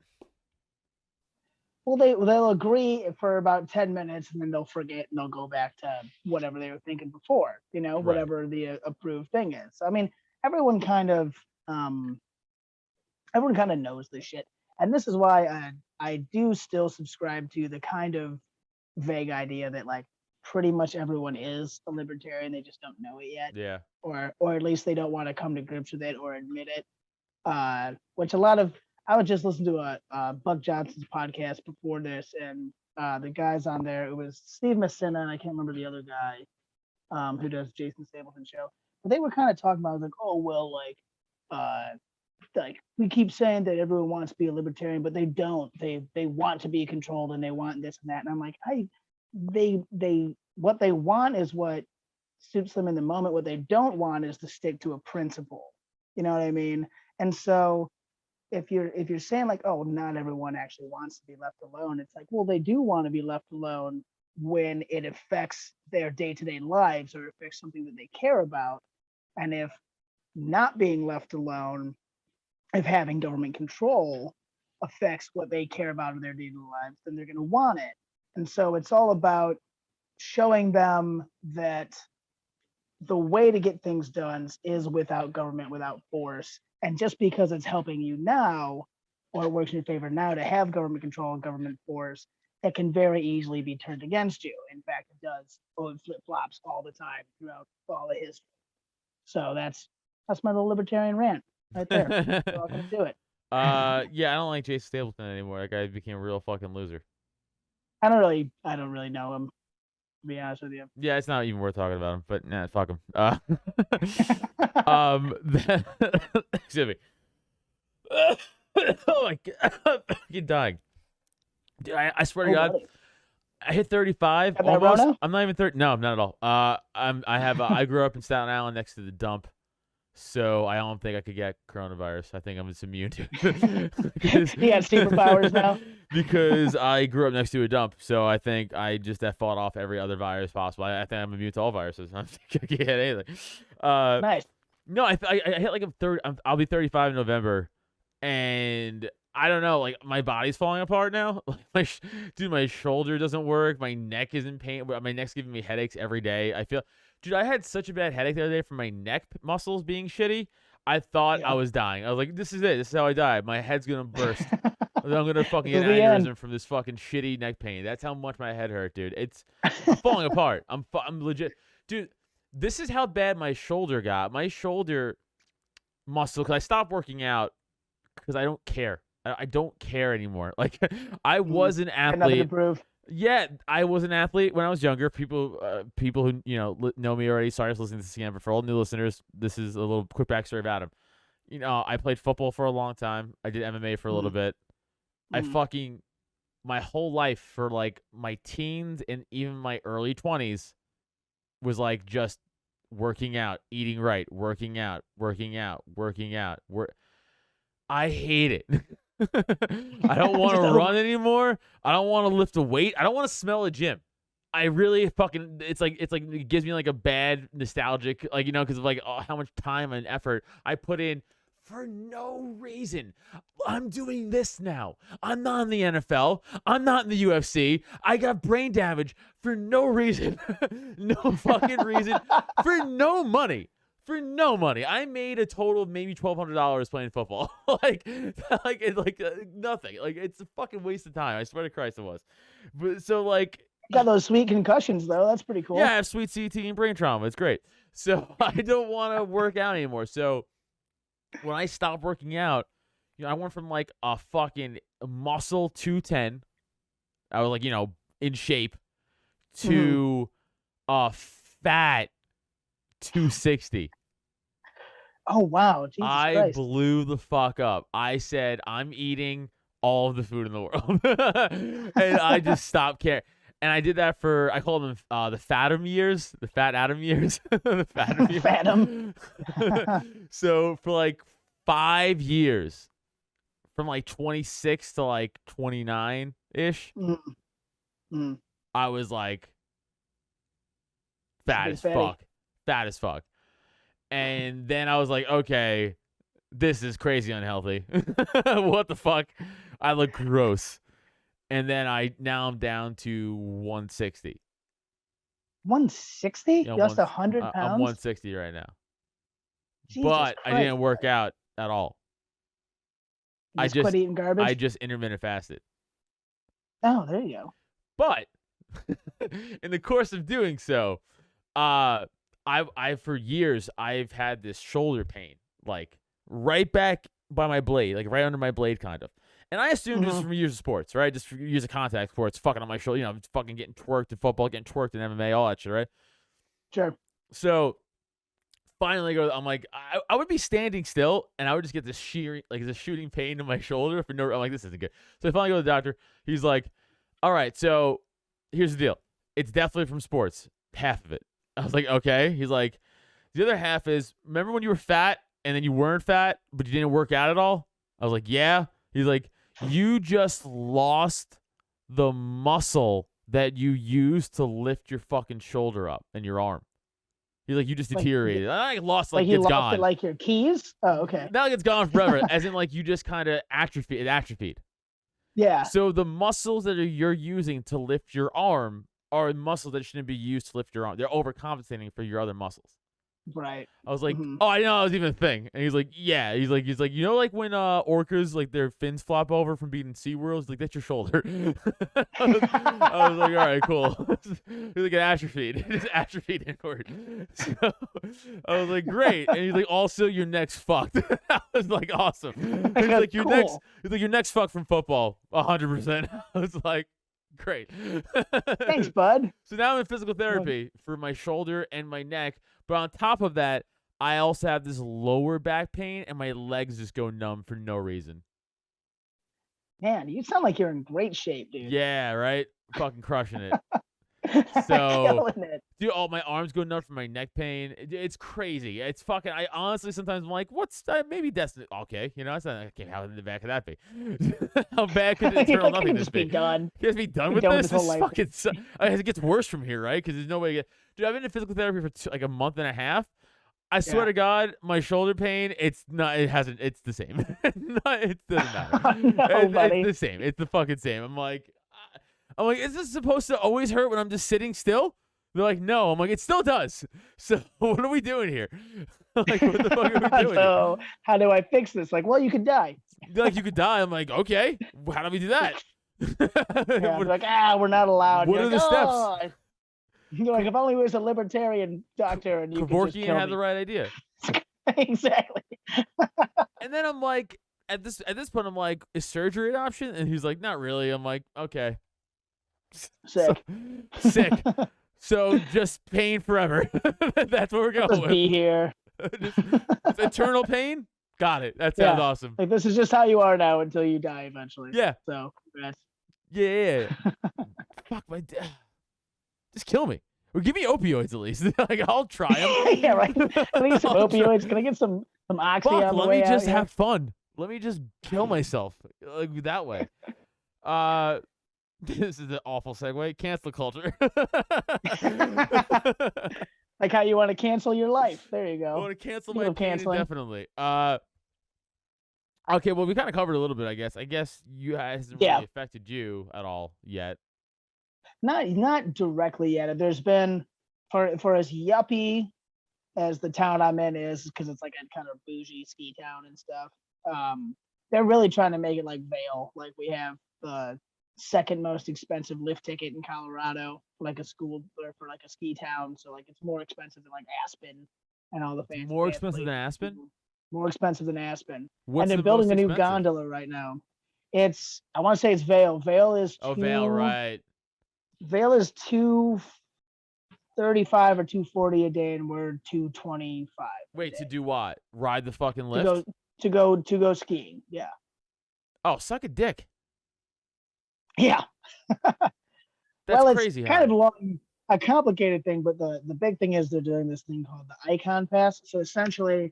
Well, they'll agree for about 10 minutes and then they'll forget and they'll go back to whatever they were thinking before, right. whatever the approved thing is. I mean, everyone kind of um everyone kind of knows this shit. And this is why I do still subscribe to the kind of vague idea that like pretty much everyone is a libertarian, they just don't know it yet, Yeah. or at least they don't want to come to grips with it or admit it. Which a lot of I would just listen to a Buck Johnson's podcast before this, and the guys on there, it was Steve Messina, and I can't remember the other guy who does Jason Stapleton show, but they were kind of talking about like, oh well, like we keep saying that everyone wants to be a libertarian, but they don't. They want to be controlled and they want this and that, and I'm like, they what they want is what suits them in the moment. What they don't want is to stick to a principle. You know what I mean? And so if you're saying like, oh, not everyone actually wants to be left alone, it's like, well, they do want to be left alone when it affects their day-to-day lives or affects something that they care about. And if not being left alone, if having government control affects what they care about in their daily lives, then they're going to want it. And so it's all about showing them that the way to get things done is without government, without force. And just because it's helping you now or it works in your favor now to have government control and government force, it can very easily be turned against you. In fact, it does. Oh, it flip flops all the time throughout all of history. So that's my little libertarian rant right there. You're welcome to do it. Yeah, I don't like Jason Stapleton anymore. That guy became a real fucking loser. I don't really know him, to be honest with you. Yeah, it's not even worth talking about him, but nah, fuck him. Excuse me. Oh my god, I'm fucking dying. Dude, I swear to God, Really? I hit 35 Have that almost. Rona? I'm not even 30. No, not at all. I grew up in Staten Island next to the dump, so I don't think I could get coronavirus. I think I'm just immune to it. You got superpowers now? Because I grew up next to a dump, so I think I just have fought off every other virus possible. I think I'm immune to all viruses. I don't think I can get anything. Nice. No, I hit like I'll be 35 in November, and I don't know, like my body's falling apart now. Like my shoulder doesn't work. My neck is in pain. My neck's giving me headaches every day. Dude, I had such a bad headache the other day from my neck muscles being shitty. I thought I was dying. I was like, this is it. This is how I die. My head's gonna burst. I'm gonna fucking get an aneurysm from this fucking shitty neck pain. That's how much my head hurt, dude. I'm falling apart. I'm legit, dude. This is how bad my shoulder got. My shoulder muscle, because I stopped working out because I don't care. I don't care anymore. Like, I was an Nothing to athlete. prove. Yeah, I was an athlete when I was younger. People who know me already. Sorry, I was listening to this again, but for all new listeners, this is a little quick backstory about him. I played football for a long time. I did MMA for a little bit. My whole life for like my teens and even my early 20s was like just working out, eating right, working out. I hate it. I don't want to run anymore. I don't want to lift a weight. I don't want to smell a gym. I really fucking it's like it gives me like a bad nostalgic, like, because of like how much time and effort I put in for no reason. I'm doing this now. I'm not in the NFL. I'm not in the UFC. I got brain damage for no reason. No fucking reason. For no money. For no money. I made a total of maybe $1,200 playing football. Nothing. Like, it's a fucking waste of time. I swear to Christ it was. But so like, got those sweet concussions though. That's pretty cool. yeah, I have sweet CT and brain trauma. It's great. So I don't want to work out anymore. So when I stopped working out, I went from like a fucking muscle 210. I was like, in shape, to a fat 260. Oh wow, Jesus Christ. Blew the fuck up. I said, I'm eating all of the food in the world. And I just stopped caring. And I did that I call them the Fathom years, the Fat Adam years. The Fathom years. Fathom. So for like 5 years, from like 26 to like 29-ish, I was like fat as fuck. And then I was like, okay, this is crazy unhealthy. What the fuck? I look gross. And then now I'm down to 160. 160? You know, You lost 100 I'm pounds? 160 right now. Jesus But I didn't Christ, work bud. out at all. You just quit eating garbage? I just intermittent fasted. Oh, there you go. But in the course of doing so, I for years I've had this shoulder pain, like right back by my blade, like right under my blade, kind of. And I assumed just from years of sports, right? Just from years of contact sports, fucking on my shoulder, fucking getting twerked in football, getting twerked in MMA, all that shit, right? Sure. So finally, I'm like, I would be standing still, and I would just get this shooting pain in my shoulder for no. I'm like, this isn't good. So I finally go to the doctor. He's like, all right, so here's the deal. It's definitely from sports, half of it. I was like, okay. He's like, the other half is, remember when you were fat and then you weren't fat, but you didn't work out at all? I was like, yeah. He's like, you just lost the muscle that you used to lift your fucking shoulder up and your arm. He's like, you just deteriorated. I lost, like you it's lost gone. it like your keys? Oh, okay. Not like it's gone forever, as in like you just kind of atrophied. Yeah. So the muscles that you're using to lift your arm are muscles that shouldn't be used to lift your arm. They're overcompensating for your other muscles. Right. I was like, oh, I didn't know that was even a thing. And he's like, yeah. He's like, you know, like when orcas, like their fins flop over from being in SeaWorld? He's like, that's your shoulder. I was like, all right, cool. He's like, it atrophied. It's atrophied inward. So I was like, great. And he's like, also your neck's fucked. I was like, awesome. He's like, your neck's fucked from football, 100%. I was like, great. Thanks, bud. So now I'm in physical therapy for my shoulder and my neck. But on top of that, I also have this lower back pain, and my legs just go numb for no reason. Man, you sound like you're in great shape, dude. Yeah, right? Fucking crushing it. Killing it. Dude, all my arms go numb from my neck pain. It's crazy. It's fucking. I honestly sometimes I'm like, maybe that's okay. You know, it's not. Okay, how in the back of that be? How bad could eternal nothingness be? Done. You have to be done with this. This fucking. It gets worse from here, right? Because there's no way. Dude, I've been in physical therapy for like a month and a half. I swear to God, my shoulder pain, it's not, it hasn't, it's the same. It doesn't matter. It's the same. It's the fucking same. I'm like, is this supposed to always hurt when I'm just sitting still? They're like, no. I'm like, it still does. So what are we doing here? Like, what the fuck are we doing So how do I fix this? Like, well, you could die. They're like, you could die. I'm like, okay. How do we do that? Yeah, like, we're not allowed. What are the steps? You're like, if only it was a libertarian doctor and you could just kill had me. the right idea. Exactly. And then I'm like, at this point, I'm like, is surgery an option? And he's like, not really. I'm like, okay. Sick. Sick. So just pain forever. That's what we're going Just with. be here. Just eternal pain? Got it. That sounds awesome. Like, this is just how you are now until you die eventually. Yeah. So, congrats. Yeah. Fuck my dad. Just kill me. Or give me opioids at least. Like, I'll try them. Yeah, right. Can I get some opioids? Can I get some oxy on the way let me just out, have fun. Let me just kill myself like that way. This is an awful segue. Cancel culture. Like how you want to cancel your life. There you go. I want to cancel my pain indefinitely. Okay, well, we kind of covered a little bit, I guess. I guess you hasn't really affected you at all yet. Not directly yet. There's been for as yuppie as the town I'm in is, because it's like a kind of bougie ski town and stuff. They're really trying to make it like Vail. Like, we have the second most expensive lift ticket in Colorado for like a school or for like a ski town. So like it's more expensive than like Aspen and all the fancy. More expensive than Aspen? More expensive than Aspen. What's and they're building a new gondola right now. I want to say it's Vail. Vail is Vail, right. Vail is $235 or $240 a day, and we're $225. Wait, to do what? Ride the fucking lift? To go skiing. Yeah. Oh, suck a dick. Yeah. That's crazy. It's kind of a complicated thing, but the big thing is they're doing this thing called the Icon Pass. So essentially,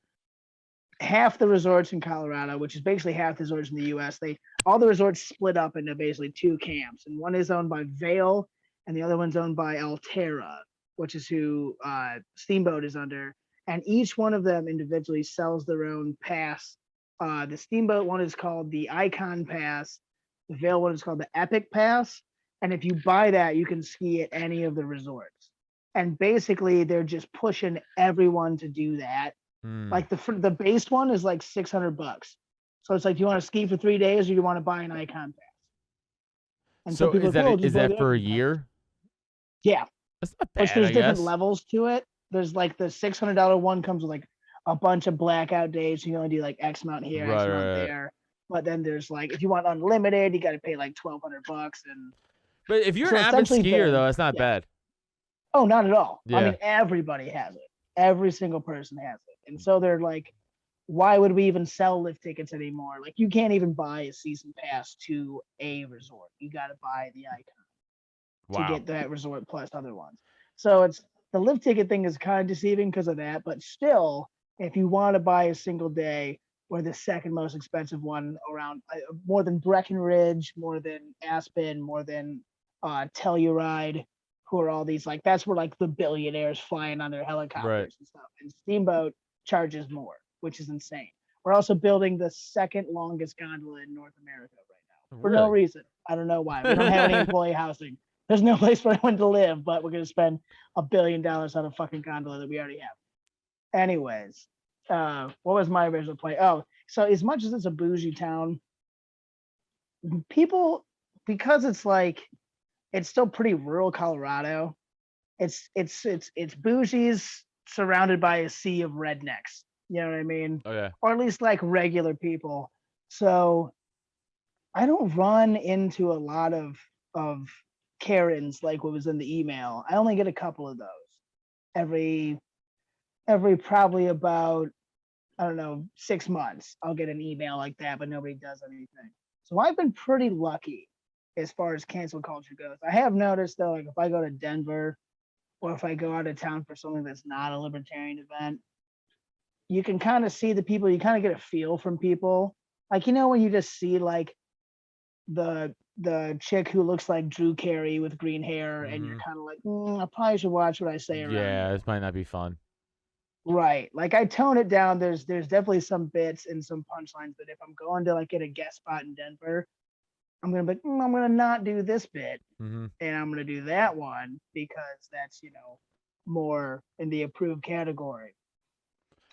half the resorts in Colorado, which is basically half the resorts in the U.S., all the resorts split up into basically two camps, and one is owned by Vail, and the other one's owned by Alterra, which is who Steamboat is under. And each one of them individually sells their own pass The Steamboat one is called the Icon Pass. The Vail one is called the Epic Pass. And if you buy that, you can ski at any of the resorts. And basically, they're just pushing everyone to do that. Like the base one is like $600. So it's like, do you want to ski for 3 days or do you want to buy an Icon Pass? And so people is are like, oh, just is buy that the for a Icon Pass. year? Yeah. That's not Which bad, there's I different guess. levels to it. There's like the $600 one comes with like a bunch of blackout days. So you can only do like X amount here, X amount there. But then there's like, if you want unlimited, you got to pay like $1,200. And But if you're so an avid essentially skier, though, that's not bad. Oh, not at all. I Yeah. mean, everybody has it. Every single person has it. And so they're like, why would we even sell lift tickets anymore? Like, you can't even buy a season pass to a resort. You got to buy the Icon to get that resort plus other ones. So it's the lift ticket thing is kind of deceiving because of that. But still, if you want to buy a single day, or the second most expensive one around, more than Breckenridge, more than Aspen, more than Telluride, who are all these, like, that's where like the billionaires flying on their helicopters and stuff. And Steamboat charges more, which is insane. We're also building the second longest gondola in North America right now for no reason. I don't know why. We don't have any employee housing. There's no place for anyone to live, but we're going to spend $1 billion on a fucking gondola that we already have. Anyways, what was my original point? Oh, so as much as it's a bougie town, people, because it's like, it's still pretty rural Colorado. It's bougies surrounded by a sea of rednecks. You know what I mean? Okay. Or at least like regular people. So I don't run into a lot of Karens like what was in the email. I only get a couple of those every probably about, I don't know, 6 months. I'll get an email like that, but nobody does anything. So I've been pretty lucky as far as cancel culture goes. I have noticed though, like if I go to Denver or if I go out of town for something that's not a libertarian event, you can kind of see the people, you kind of get a feel from people. Like, you know, when you just see like the chick who looks like Drew Carey with green hair, and you're kind of like, I probably should watch what I say around here. This might not be fun. Right. Like I tone it down. There's definitely some bits and some punchlines, but if I'm going to like get a guest spot in Denver, I'm gonna be like, I'm gonna not do this bit, and I'm gonna do that one because that's, you know, more in the approved category.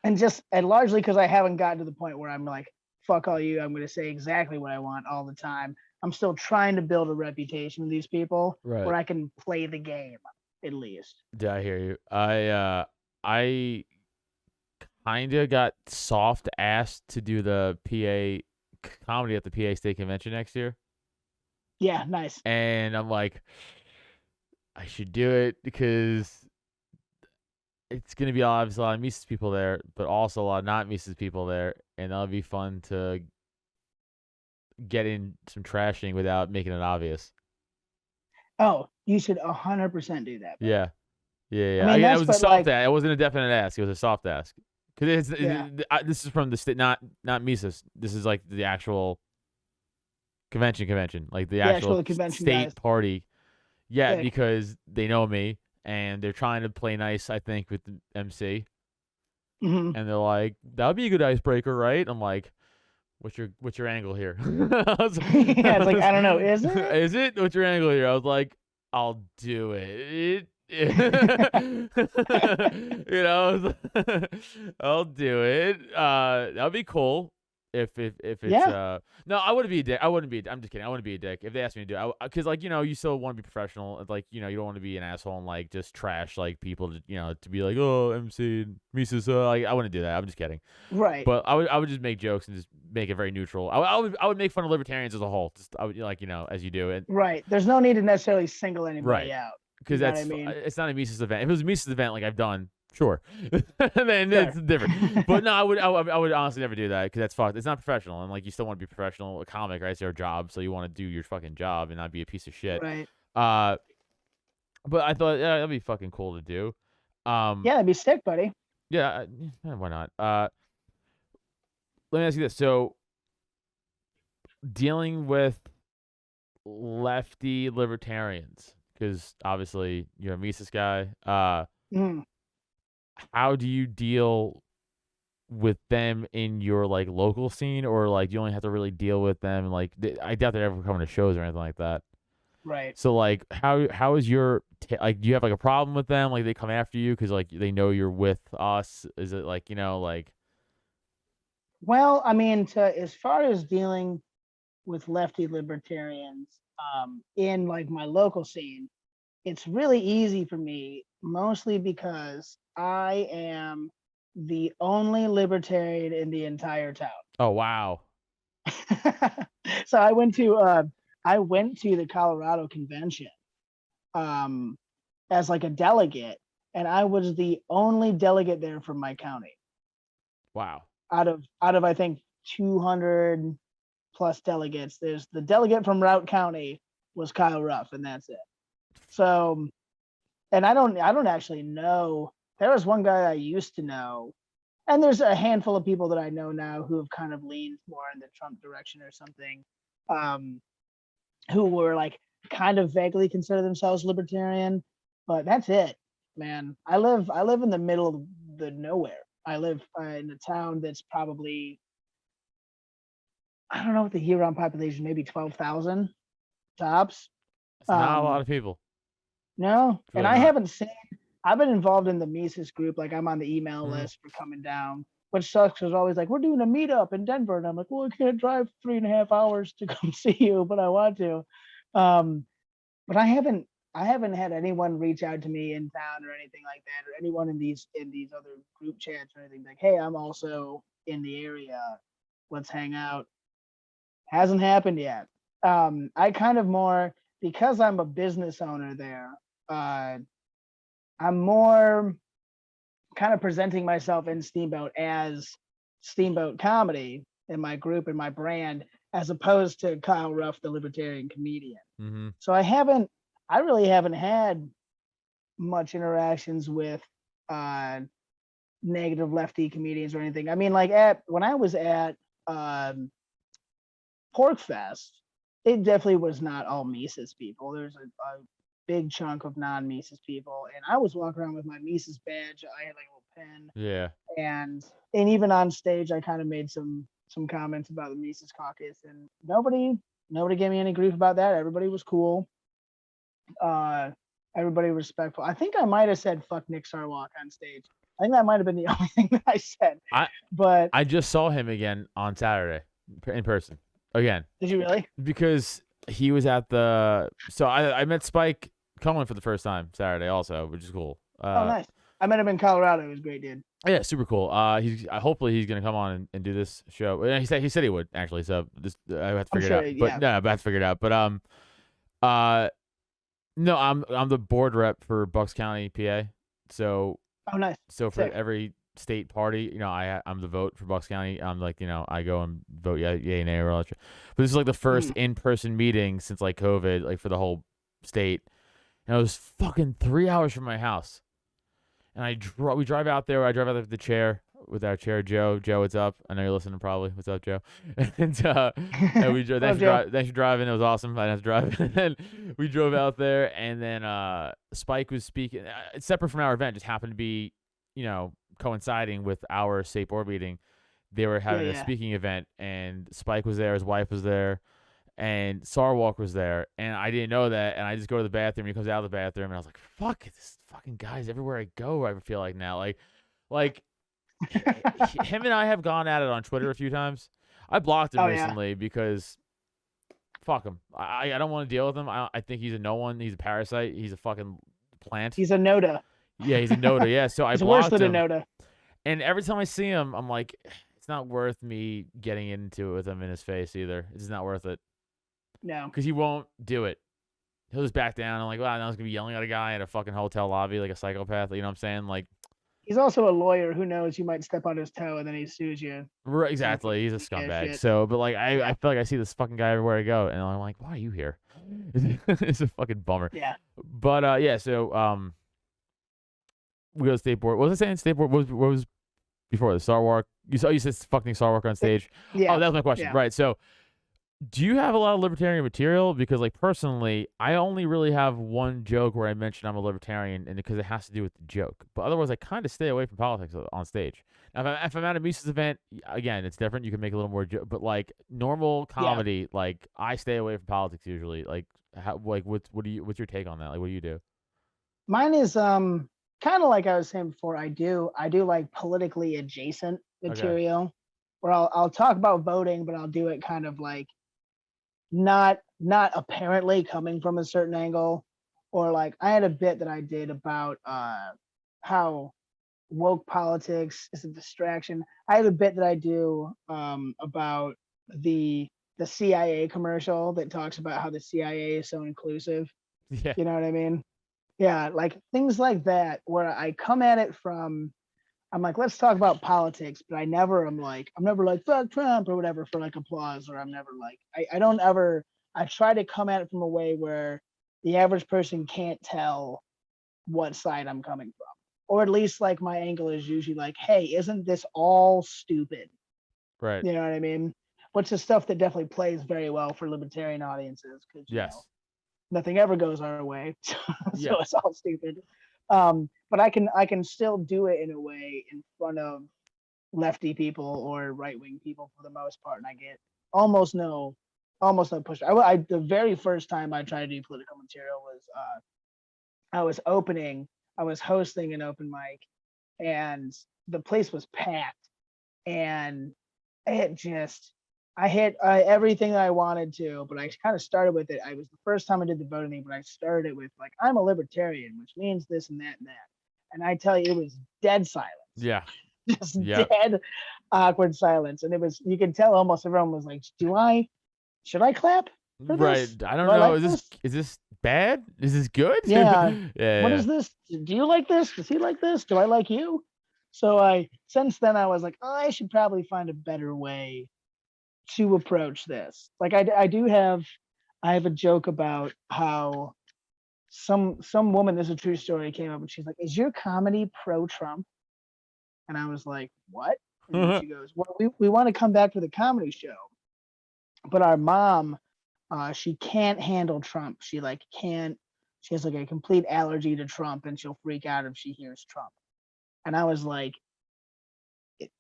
And largely because I haven't gotten to the point where I'm like, fuck all you, I'm gonna say exactly what I want all the time. I'm still trying to build a reputation with these people where I can play the game at least. Yeah, I hear you. I kind of got soft asked to do the PA comedy at the PA State Convention next year. Yeah, nice. And I'm like, I should do it because it's going to be obviously a lot of Mises people there, but also a lot of not Mises people there. And that'll be fun to get in some trashing without making it obvious. Oh, you should 100% do that. Bro. Yeah. I mean, it was a soft ask. It wasn't a definite ask. It was a soft ask. Because this is from the state, not Mises. This is like the actual convention, like the actual state guys. party. Yeah, because they know me and they're trying to play nice, I think, with the MC. And they're like, that would be a good icebreaker, right? I'm like, what's your angle here? It's like, I don't know, is it? Is it? What's your angle here? I was like, I'll do it. You know, I'll do it. That'll be cool. If it's no, I wouldn't be a dick. I'm just kidding. I wouldn't be a dick if they asked me to do it. Because like, you know, you still want to be professional. Like, you know, you don't want to be an asshole and like just trash like people to, you know, to be like, oh, MC Mises. Like, I wouldn't do that. I'm just kidding. Right. But I would just make jokes and just make it very neutral. I would make fun of libertarians as a whole. Just I would, like, you know, as you do it. Right. There's no need to necessarily single anybody out. Because that's, I mean? It's not a Mises event. If it was a Mises event like I've done, sure, then it's different. But no, I would honestly never do that because that's fucked. It's not professional, and like you still want to be professional. A comic, right? It's your job, so you want to do your fucking job and not be a piece of shit. Right. But I thought that'd be fucking cool to do. Yeah, that'd be sick, buddy. Yeah, why not? Let me ask you this: so, dealing with lefty libertarians. Because obviously you're a Mises guy. How do you deal with them in your like local scene, or like you only have to really deal with them like I doubt they're ever coming to shows or anything like that. Right. So like how is your like do you have like a problem with them, like they come after you because like they know you're with us? Is it like like Well, I mean, as far as dealing with lefty libertarians in like my local scene, it's really easy for me, mostly because I am the only libertarian in the entire town. oh wow. So I went to the Colorado convention um as like a delegate, and I was the only delegate there from my county Wow. out of I think 200 plus delegates. There's the delegate from Routt County was Kyle Ruff, and that's it. So, and I don't actually know. There was one guy I used to know, and there's a handful of people that I know now who have kind of leaned more in the Trump direction or something, who were like kind of vaguely consider themselves libertarian, but that's it, man. I live in the middle of the nowhere. I live in a town that's probably, I don't know what the Huron population, maybe 12,000 tops. It's not a lot Um, of people. no, It's and really I not. haven't seen. I've been involved in the Mises group, like I'm on the email Mhm. list for coming down, which sucks because always like we're doing a meetup in Denver, and I'm like, well, I can't drive 3.5 hours to come see you, but I want to. Um, but I haven't had anyone reach out to me in town or anything like that, or anyone in these other group chats or anything like, hey, I'm also in the area. Let's hang out. Hasn't happened yet. I kind of more, because I'm a business owner there. Uh, I'm more kind of presenting myself in Steamboat as Steamboat Comedy in my group and my brand, as opposed to Kyle Ruff, the libertarian comedian. Mhm. So I really haven't had much interactions with uh, negative lefty comedians or anything. I mean, like when I was at um, Pork Fest, it definitely was not all Mises people. There's a big chunk of non-Mises people, and I was walking around with my Mises badge. I had like a little pen, Yeah. and even on stage, I kind of made some comments about the Mises Caucus, and nobody gave me any grief about that. Everybody was cool. Uh, Everybody respectful. I think I might have said "fuck Nick Sarwark" on stage. I think that might have been the only thing that I said. I But I just saw him again on Saturday in person again did you really? because he was at the so I met Spike Cohen for the first time Saturday also, which is cool. Oh, nice. I met him in Colorado. He was great, dude. Yeah, super cool. He's hopefully he's gonna come on and do this show. He said he would actually. So this I have to I'm figure it sure. out. But Yeah. no, but I have to figure it out. But uh no, I'm the board rep for Bucks County, PA. So Oh, nice. for Sick. every state party, I'm the vote for Bucks County. I'm like, I go and vote yay nay or all that shit. But this is like the first in-person meeting since like COVID, like for the whole state. And it was fucking 3 hours from my house. And we drive out there. I drive out there with the chair, with our chair, Joe. Joe, what's up? I know you're listening probably. What's up, Joe? And we drove. Thanks for driving. It was awesome. I didn't have to drive. And then we drove out there, and then Spike was speaking. It's separate from our event. Just happened to be, coinciding with our state board meeting. They were having a speaking event, and Spike was there. His wife was there. And Sarwark was there, and I didn't know that, and I just go to the bathroom. He comes out of the bathroom, and I was like, "Fuck, this fucking guy's everywhere I go." I feel like now, like him and I have gone at it on Twitter a few times. I blocked him recently because fuck him. I don't want to deal with him. I think he's a no one. He's a parasite. He's a fucking plant. He's a Noda. Yeah, he's a Noda. Yeah, so I He's blocked worse than him. a Noda. And every time I see him, I'm like, it's not worth me getting into it with him in his face either. It's not worth it. No. Because he won't do it. He'll just back down. I'm like, wow, now I was going to be yelling at a guy at a fucking hotel lobby like a psychopath. You know what I'm saying? Like, he's also a lawyer. Who knows? You might step on his toe and then he sues you. Right, exactly. He's a scumbag. So, but like, I feel like I see this fucking guy everywhere I go. And I'm like, why are you here? It's a fucking bummer. Yeah. But, yeah, so, we go to state board. What was I saying? State board? What was before the Sarwark? You said fucking Sarwark on stage. Yeah. Oh, that was my question. Yeah. Right. So, Do you have a lot of libertarian material? Because, like, personally, I only really have one joke where I mention I'm a libertarian, and because it has to do with the joke. But otherwise, I kind of stay away from politics on stage. Now, if I'm at a Mises event, again, it's different. You can make a little more joke, but like normal Yeah. comedy, like I stay away from politics usually. Like, what's your take on that? Like, what do you do? Mine is kind of like I was saying before. I do like politically adjacent Okay. material, where I'll talk about voting, but I'll do it kind of like not apparently coming from a certain angle, or like I had a bit that I did about how woke politics is a distraction. I have a bit that I do about the CIA commercial that talks about how the CIA is so inclusive. Yeah. You know what I mean? Yeah, like things like that where I come at it from, I'm like, let's talk about politics, but I'm never like fuck Trump or whatever for like applause, or I'm never like I don't ever I try to come at it from a way where the average person can't tell what side I'm coming from. Or at least like my angle is usually like, hey, isn't this all stupid? Right. You know what I mean? Which is stuff that definitely plays very well for libertarian audiences because Yes. nothing ever goes our way, so Yeah. it's all stupid. But I can still do it in a way in front of lefty people or right wing people for the most part, and I get almost no push. The very first time I tried to do political material was I was opening, I was hosting an open mic, and the place was packed, and it just I hit everything that I wanted to, but I kind of started with it. I was the first time I did the voting thing, but I started it with like I'm a libertarian, which means this and that and that. And I tell you, it was dead silence, Yeah. just Yep. dead awkward silence. And it was you could tell almost everyone was like, should I clap for Right. this? I Do don't I know. like this? Is this bad? Is this good? Yeah. What Yeah. is this? Do you like this? Does he like this? Do I like you? So since then I was like, oh, I should probably find a better way to approach this. Like I have a joke about how some woman, this is a true story, came up and she's like, is your comedy pro Trump? And I was like, what? And then she goes, well, we want to come back to the comedy show, but our mom, she can't handle Trump. She has like a complete allergy to Trump, and she'll freak out if she hears Trump. And I was like,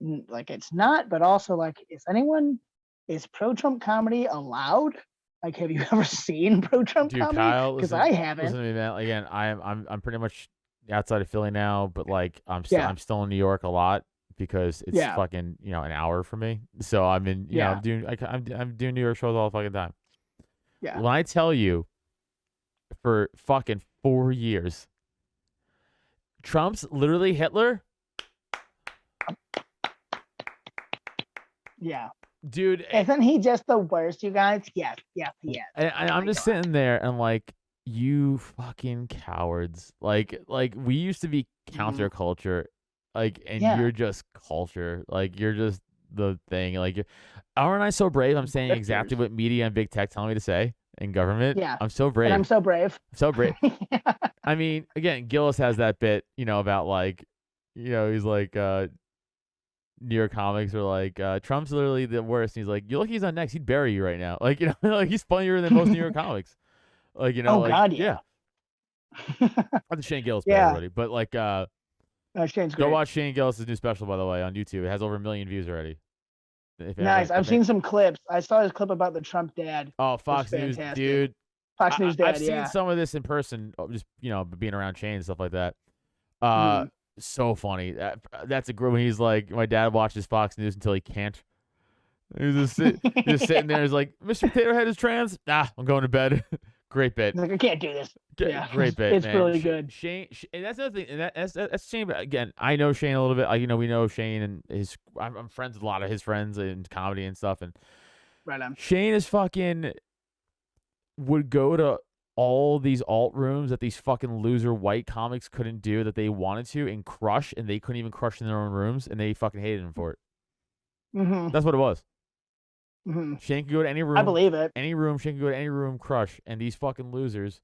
like it's not, but also like, is pro Trump comedy allowed? Like, have you ever seen pro Trump Dude, comedy? Kyle, Because I listen haven't. to me, man. Again, I'm pretty much outside of Philly now, but like Yeah, I'm still in New York a lot because it's yeah, fucking an hour for me. So I'm in yeah, I'm doing New York shows all the fucking time. yeah, When I tell you, for fucking 4 years, Trump's literally Hitler, yeah. dude. Isn't he just the worst, you guys? Yes, yes, he is. I'm My just God. sitting there and like, you fucking cowards. Like we used to be Mhm. counterculture, like, and Yeah, you're just culture. Like you're just the thing. Like, aren't I so brave? I'm saying grifters. exactly what media and big tech tell me to say in government. Yeah, I'm so and I'm brave. so brave. I'm so brave. I mean, again, Gillis has that bit, about like, he's like, New York comics are like, Trump's literally the worst. And he's like, you look, he's on next. He'd bury you right now. Like, like he's funnier than most New York comics. Like, Oh like, God, yeah. yeah. Not the Shane Gillis bit, Yeah, everybody. But like, Shane's go great. watch Shane Gillis' new special, by the way, on YouTube. It has over 1 million views already. If Nice. I've if seen some clips. I saw his clip about the Trump dad. oh, It was Fox News, fantastic. dude. Fox News I've dad, seen yeah. some of this in person, just being around Shane and stuff like that. Uh, Mhm. so funny. That's a great when he's like, my dad watches Fox News until he can't. He's just sitting there. He's like, Mr. Potato Head is trans. Nah, I'm going to bed. Great bit. He's like, I can't do this. Yeah, Great bit, it's man. really good. Shane, and that's another thing. And that's Shane. But again, I know Shane a little bit. Like, we know Shane and his. I'm friends with a lot of his friends in comedy and stuff. And Right on. Shane is fucking would go to all these alt rooms that these fucking loser white comics couldn't do that they wanted to and crush, and they couldn't even crush in their own rooms, and they fucking hated him for it. Hmm. That's what it was. Hmm. Shane could go to I believe it. any room. Shane could go to any room, crush, and these fucking losers,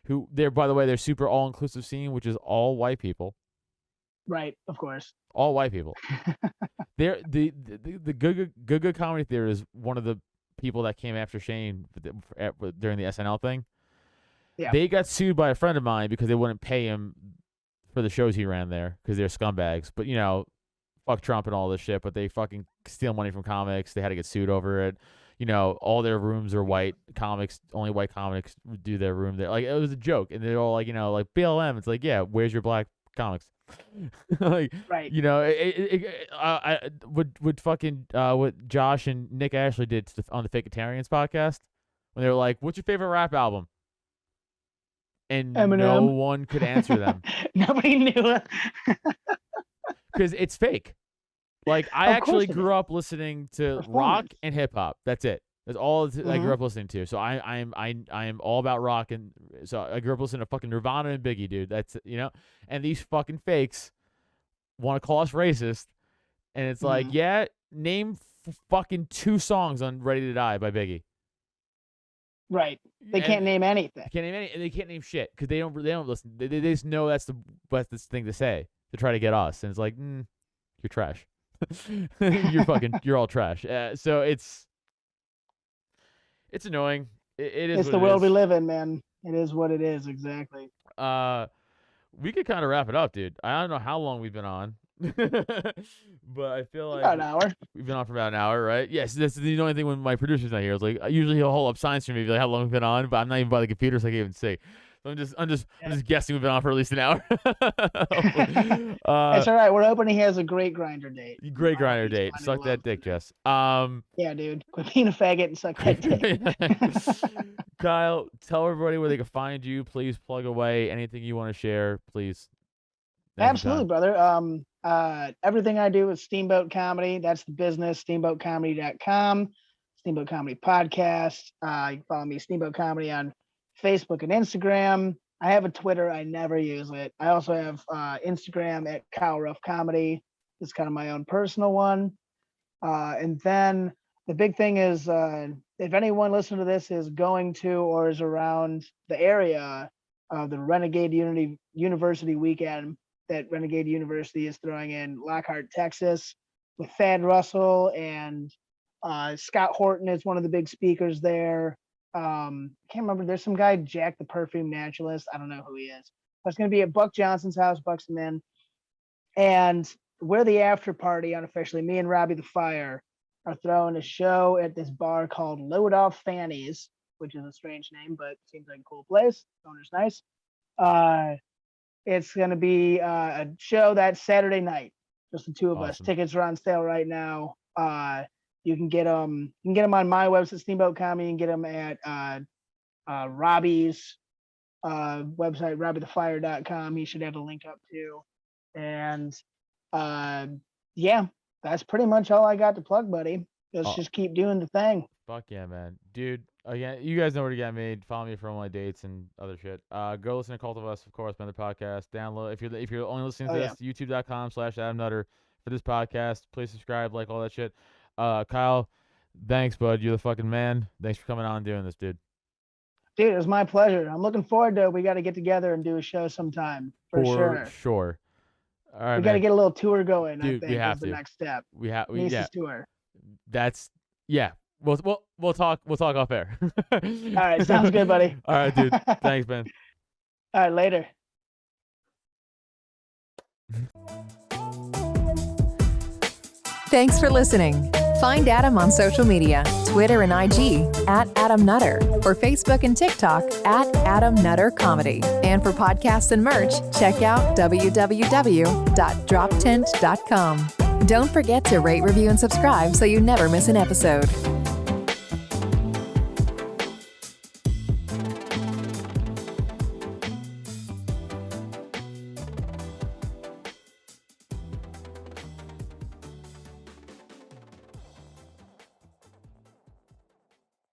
who they're, by the way, they're super all inclusive scene, which is all white people, Right, of course. all white people. They're the good comedy theater is one of the people that came after Shane during the SNL thing. Yeah. They got sued by a friend of mine because they wouldn't pay him for the shows he ran there because they're scumbags. But, fuck Trump and all this shit, but they fucking steal money from comics. They had to get sued over it. All their rooms are white comics. Only white comics do their room there. Like, it was a joke. And they're all like, like BLM. It's like, yeah, where's your black comics? Like, right. What Josh and Nick Ashley did on the Fakeitarians podcast when they were like, what's your favorite rap album? And Eminem. No one could answer them. Nobody knew it. Because it's fake. Like, I actually grew up listening to rock Performance. and hip hop. That's it. That's all I grew up listening to. So I am all about rock, and so I grew up listening to fucking Nirvana and Biggie, dude. That's And these fucking fakes want to call us racist, and it's like, yeah, name fucking 2 songs on "Ready to Die" by Biggie. Right. They can't name anything. They can't name shit because they don't listen. They just know that's the best thing to say to try to get us, and it's like, you're trash. You're all trash. So it's annoying. It is. It's the world we live in, man. It is what it is, exactly. We could kind of wrap it up, dude. I don't know how long we've been on, but I feel like About an hour. We've been on for about an hour, right? Yes, that's the only thing when my producer's not here. It's like usually he'll hold up signs for me, be like how long we've been on, but I'm not even by the computer, so I can't even see. So I'm just guessing we've been on for at least an hour. It's all right. We're hoping he has a great grinder date. Great grinder date. Suck that dick, Jess. Yeah, dude. Quit being a faggot and suck that dick. Kyle, tell everybody where they can find you. Please plug away anything you want to share, please. Absolutely, brother. Everything I do is Steamboat Comedy. That's the business. SteamboatComedy.com. Steamboat Comedy Podcast. You can follow me, Steamboat Comedy, on Facebook and Instagram. I have a Twitter. I never use it. I also have Instagram at Kyle Ruff Comedy. It's kind of my own personal one. And then the big thing is, if anyone listening to this is going to or is around the area of the Renegade University weekend that Renegade University is throwing in Lockhart, Texas, with Thad Russell, and Scott Horton is one of the big speakers there. Can't remember. There's some guy, Jack the Perfume Naturalist. I don't know who he is. But it's going to be at Buck Johnson's house, Buck's the Man. And we're the after party, unofficially. Me and Robbie the Fire are throwing a show at this bar called Load Off Fannies, which is a strange name, but seems like a cool place. Owner's nice. It's going to be a show that Saturday night. Just the two of us. Tickets are on sale right now. You can get them. You can get them on my website, Steamboat Comedy. You can get them at Robbie's website, RobbieTheFire.com. He should have a link up too. And yeah, that's pretty much all I got to plug, buddy. Let's just keep doing the thing. Fuck yeah, man, dude. Again, you guys know where to get me. Follow me for all my dates and other shit. Go listen to Cult of Us, of course, my other podcast. Download if you're only listening to this, YouTube.com/Adam Nutter for this podcast. Please subscribe, like all that shit. Kyle, thanks, bud. You're the fucking man. Thanks for coming on and doing this, dude. Dude, it was my pleasure. I'm looking forward to it. We got to get together and do a show sometime for sure. All right, we got to get a little tour going. Dude, I think we have is the to. next step. Yeah. Tour. That's We'll talk off air. All right, sounds good, buddy. All right, dude. Thanks, man. All right, later. Thanks for listening. Find Adam on social media, Twitter and IG at Adam Nutter, or Facebook and TikTok at Adam Nutter Comedy. And for podcasts and merch, check out www.droptent.com. Don't forget to rate, review, and subscribe so you never miss an episode.